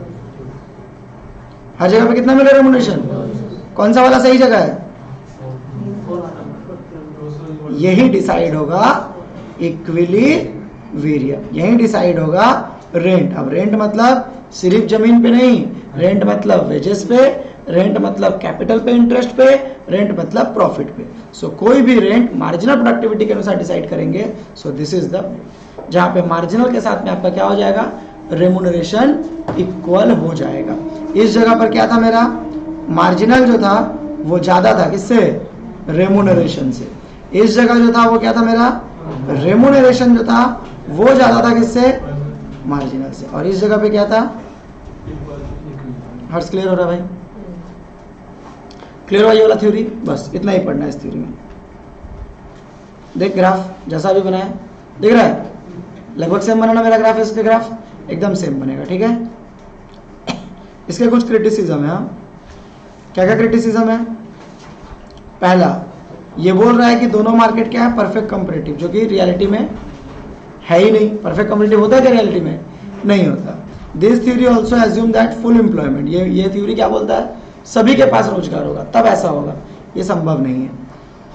हर जगह पे कितना मिल रहा है रेमुनरेशन? कौन सा वाला सही जगह है? यही डिसाइड होगा इक्विलिब्रियम, यही डिसाइड होगा रेंट। अब रेंट मतलब सिर्फ जमीन पे नहीं, रेंट मतलब वेजेस पे, रेंट मतलब कैपिटल पे, इंटरेस्ट पे, रेंट मतलब प्रॉफिट पे। सो कोई भी रेंट मार्जिनल प्रोडक्टिविटी के अनुसार डिसाइड करेंगे। सो दिस इज द, जहां पे मार्जिनल के साथ में आपका क्या हो जाएगा? रेमुनरेशन इक्वल हो जाएगा। इस जगह पर क्या था मेरा? मार्जिनल जो था वो ज्यादा था, किससे? रेमुनरेशन से। इस जगह जो था वो क्या था मेरा? रेमुनरेशन जो था वो ज्यादा था, किससे? मार्जिनल से। और इस जगह पे क्या था? हर्ष क्लियर हो रहा है भाई? क्लियर हुआ ये वाला थ्योरी? बस इतना ही पढ़ना है इस थ्योरी में। देख ग्राफ जैसा भी बनाया, दिख रहा है? लगभग सेम बनाना मेरा ग्राफ, इसके ग्राफ एकदम सेम बनेगा, ठीक है। इसके कुछ क्रिटिसिज्म है। क्या क्या क्रिटिसिज्म है? पहला, ये बोल रहा है कि दोनों मार्केट क्या है? परफेक्ट कंपैरेटिव, जो कि रियलिटी में है ही नहीं। परफेक्ट कंपैरेटिव होता है क्या रियलिटी में? नहीं होता। This theory also assume that full employment, ये थ्योरी क्या बोलता है? सभी के पास रोजगार होगा तब ऐसा होगा, ये संभव नहीं है।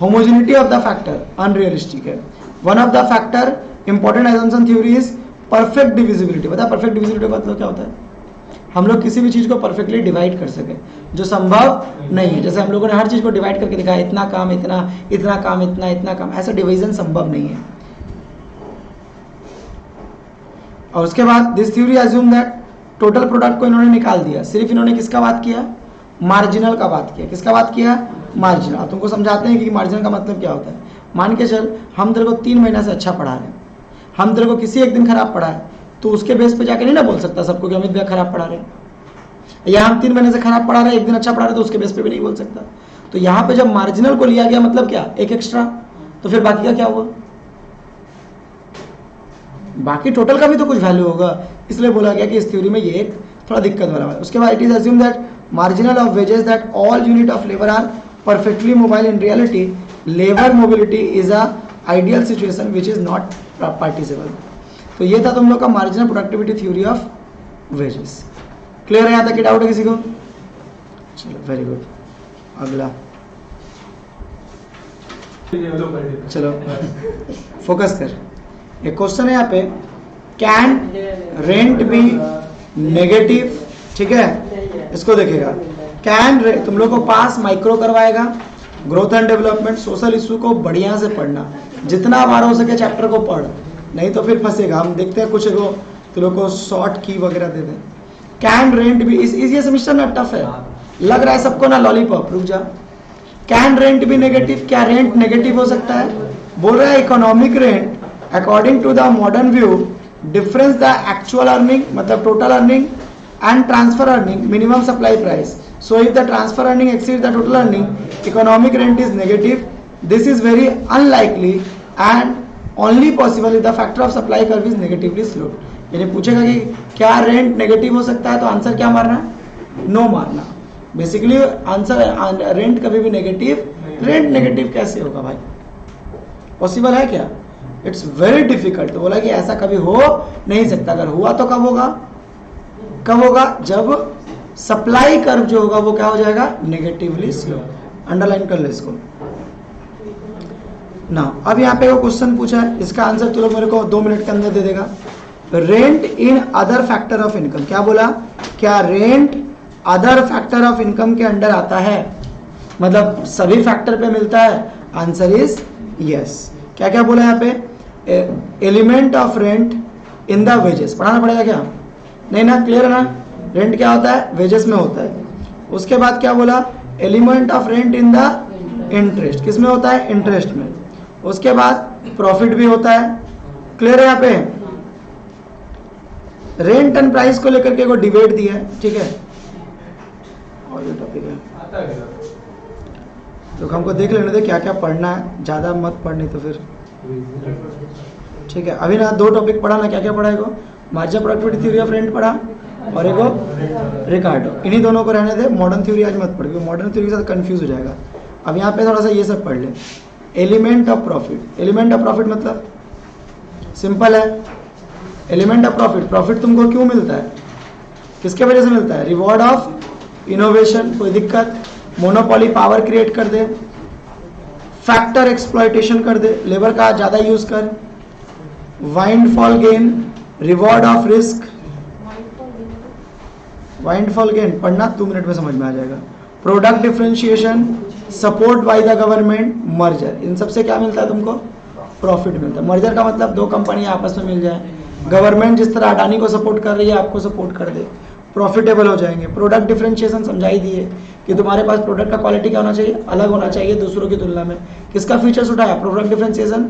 Homogeneity of the factor unrealistic है। One of the factor important assumption theory is perfect divisibility. पता है परफेक्ट डिविजिबिलिटी का मतलब क्या होता है? हम लोग किसी भी चीज को परफेक्टली डिवाइड कर सके, जो संभव नहीं है। जैसे हम लोगों ने हर चीज को डिवाइड करके दिखाया, इतना काम इतना, इतना काम इतना, इतना काम, ऐसा डिवीजन संभव नहीं है। और उसके बाद this theory assume that total product को इन्होंने निकाल दिया। सिर्फ इन्होंने किसका बात किया? मार्जिनल का बात किया। किसका बात किया? मार्जिनल। अब तुमको समझाते हैं कि मार्जिनल का मतलब क्या होता है। मान के चल, हम तेरे को 3 महीना से अच्छा पढ़ा रहे हैं, हम तेरे को किसी एक दिन खराब पढ़ा है, तो उसके बेस पे जाके नहीं ना बोल सकता सबको कि अमित भैया खराब पढ़ा रहे हैं। या हम 3 महीने से खराब पढ़ा रहे हैं, एक दिन अच्छा पढ़ा रहे, तो उसके बेस पे भी नहीं बोल सकता। तो यहाँ पे जब मार्जिनल को लिया गया, मतलब क्या? एक एक्स्ट्रा। तो फिर बाकी का क्या हुआ? बाकी टोटल का भी तो कुछ वैल्यू होगा, इसलिए बोला गया कि इस थ्योरी में ये एक थोड़ा दिक्कत वाला है। उसके बाद it is assume that marginal of wages that all unit of labour are perfectly mobile. In reality labour mobility is a ideal situation which is not participle. तो ये था तुम लोग का marginal productivity theory of wages. Clear है? यहाँ तक? Doubt है किसी को? चलो वेरी गुड। अगला चलो फोकस कर। एक क्वेश्चन है यहाँ पे, कैन रेंट बी नेगेटिव? ठीक है, इसको देखेगा। कैन, तुम लोग को पास माइक्रो करवाएगा, growth and development, social issue को बढ़िया से पढ़ना, जितना बार हो सके चैप्टर को पढ़, नहीं तो फिर फंसेगा। हम देखते हैं कुछ को तुम लोग को शॉर्ट की वगैरह दे दें। कैन रेंट बी, इस ये सेमिस्टर में टफ है, लग रहा है सबको ना लॉलीपॉप। रुक जा। Can rent be negative? क्या रेंट नेगेटिव हो सकता है? बोल रहा है economic rent according to the modern view difference the actual earning, मतलब total earning, and transfer earning, minimum supply price. So if the transfer earning exceeds the total earning, economic rent is negative. This is very unlikely and only possible if the factor of supply curve is negatively sloped. यानी पूछेगा कि क्या rent negative हो सकता है, तो answer क्या मारना? नो मारना। बेसिकली आंसर, रेंट कभी भी नेगेटिव, रेंट नेगेटिव कैसे होगा भाई? पॉसिबल है क्या? It's very difficult. तो बोला कि ऐसा कभी हो नहीं सकता। अगर हुआ तो कब होगा? कब होगा? जब सप्लाई कर्व जो होगा वो क्या हो जाएगा? Negatively slope. अंडरलाइन कर ले इसको ना। अब यहाँ पे वो क्वेश्चन पूछा है, इसका आंसर तुम लोग मेरे को 2 मिनट के अंदर दे देगा। Rent in other factor of income, क्या बोला? क्या rent other factor of income के अंडर आता है? मतलब सभी फैक्टर पे मिलता है? Answer is yes. क्या क्या बोला यहाँ पे? Element of rent in the wages. पढ़ाना पड़ेगा क्या? नहीं ना? क्लियर है ना? रेंट क्या होता है? वेजेस में होता है। उसके बाद क्या बोला? Element of rent in the interest. किस में होता है? इंटरेस्ट में। उसके बाद प्रॉफिट भी होता है। क्लियर है? यहाँ पे रेंट एंड प्राइस को लेकर के को डिबेट दिया है, ठीक है। और ये टॉपिक है, तो हमको देख लेने दे क्या क्या पढ़ना है, ज़्यादा मत पढ़नी तो फिर ठीक है। अभी ना 2 टॉपिक पढ़ा ना, क्या क्या पढ़ा है को marginal productivity theory of rent पढ़ा और एक रिकार्डो, इन्हीं दोनों को रहने दे। मॉडर्न थ्योरी आज मत पढ़ क्योंकि मॉडर्न थ्योरी के साथ कंफ्यूज हो जाएगा। अब यहाँ पे थोड़ा सा ये सब पढ़ ले। Element of profit, element of profit मतलब सिंपल है। एलिमेंट ऑफ प्रॉफिट, प्रॉफिट तुमको क्यों मिलता है, किसके वजह से मिलता है? रिवॉर्ड ऑफ इनोवेशन, कोई दिक्कत? मोनोपोली पावर क्रिएट कर दे, फैक्टर एक्सप्लॉयटेशन कर दे, लेबर का ज़्यादा यूज कर, windfall gain, reward of risk. Windfall gain पढ़ना 2 मिनट में समझ में आ जाएगा। Product differentiation, support by the government, merger, इन सबसे क्या मिलता है तुमको? प्रॉफिट मिलता है। मर्जर का मतलब 2 कंपनी आपस में मिल जाए, गवर्नमेंट जिस तरह अडानी को सपोर्ट कर रही है आपको सपोर्ट कर दे, प्रॉफिटेबल हो जाएंगे। प्रोडक्ट डिफरेंशिएशन समझा ही दिए कि तुम्हारे पास प्रोडक्ट का क्वालिटी क्या होना चाहिए? अलग होना चाहिए दूसरों की तुलना में। किसका फीचर्स उठाया? प्रोडक्ट डिफरेंशिएशन,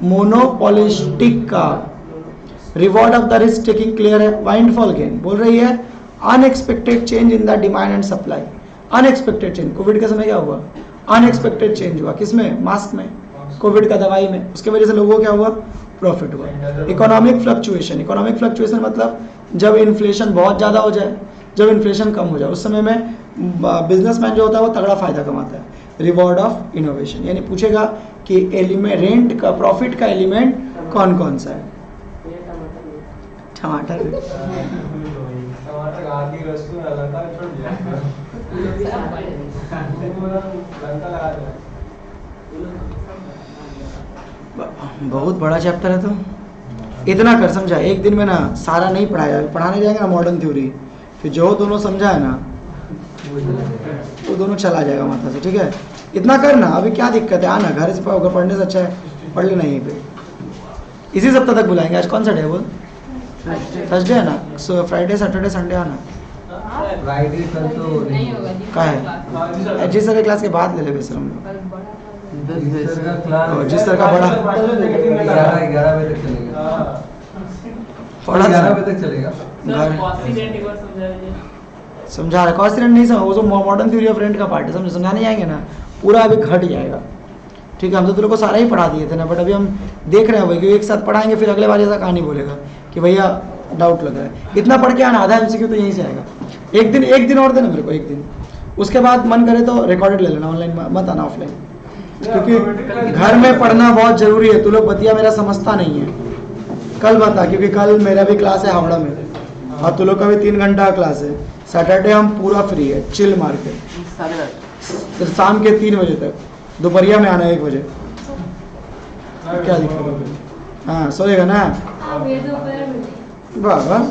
मोनोपोलिस्टिक का। Reward of the risk taking clear है। वाइंडफॉल गेन बोल रही है unexpected change in the demand and supply. Unexpected change, Covid के समय क्या हुआ? अनएक्सपेक्टेड चेंज हुआ, किसमें? मास्क में, कोविड का दवाई में, उसके वजह से लोगों को क्या हुआ? प्रॉफिट हुआ। इकोनॉमिक फ्लक्चुएशन, इकोनॉमिक फ्लक्चुएशन मतलब जब इन्फ्लेशन बहुत ज़्यादा हो जाए, जब इन्फ्लेशन कम हो जाए, उस समय में बिजनेसमैन जो होता है वो तगड़ा फायदा कमाता है। रिवॉर्ड ऑफ इनोवेशन, यानी पूछेगा कि एलिमेंट रेंट का, प्रॉफिट का एलिमेंट कौन कौन सा है? टमाटर। बहुत बड़ा चैप्टर है तो इतना कर समझा। एक दिन में ना सारा नहीं पढ़ाया, पढ़ाने जाएंगे ना मॉडर्न थ्योरी, फिर जो दोनों समझा है ना वो दोनों चला जाएगा माथा से, ठीक है? इतना करना, अभी क्या दिक्कत है? आना घर से पढ़ने से अच्छा है पढ़ लेना यहीं पे। इसी सप्ताह तक बुलाएंगे। आज कौन सा डे है बोल? थर्सडे है ना, सो फ्राइडे सैटरडे संडे आना। फ्राइडे कल तो नहीं होगा। का है जिस तरह क्लास के बाद ले ले बेसरम लोग। जिस तरह का बड़ा 11 बजे तक चलेगा। पढ़ा 11 बजे तक चलेगा। समझा रहा कॉस्ट रेंट नहीं समझ, वो जो मॉडर्न थ्योरी ऑफ रेंट का पार्ट है, समझ समझाने जाएंगे ना पूरा अभी घट जाएगा, ठीक है? हम तो तुम लोग को सारा ही पढ़ा दिए थे ना, बट अभी हम देख रहे हैं भाई कि एक साथ पढ़ाएंगे, फिर अगले बार ऐसा कहानी बोलेगा कि भैया डाउट लग रहा है। इतना पढ़ के आना, आधा MCQ तो यहीं से आएगा। एक दिन और देना मेरे को, एक दिन, उसके बाद मन करे तो रिकॉर्डेड ले लेना, ऑनलाइन मत आना, ऑफलाइन, क्योंकि घर में पढ़ना बहुत जरूरी है। तू लोग बतिया मेरा समझता नहीं है, कल बता, क्योंकि कल मेरा भी क्लास है हावड़ा में और तू लोग का भी 3 घंटा क्लास है। सैटरडे हम पूरा फ्री है, चिल मार के फिर शाम के 3 बजे तक, दोपहरिया में आना 1 बजे। क्या दिक्कत है? हाँ सोएगा ना? वाह वाह।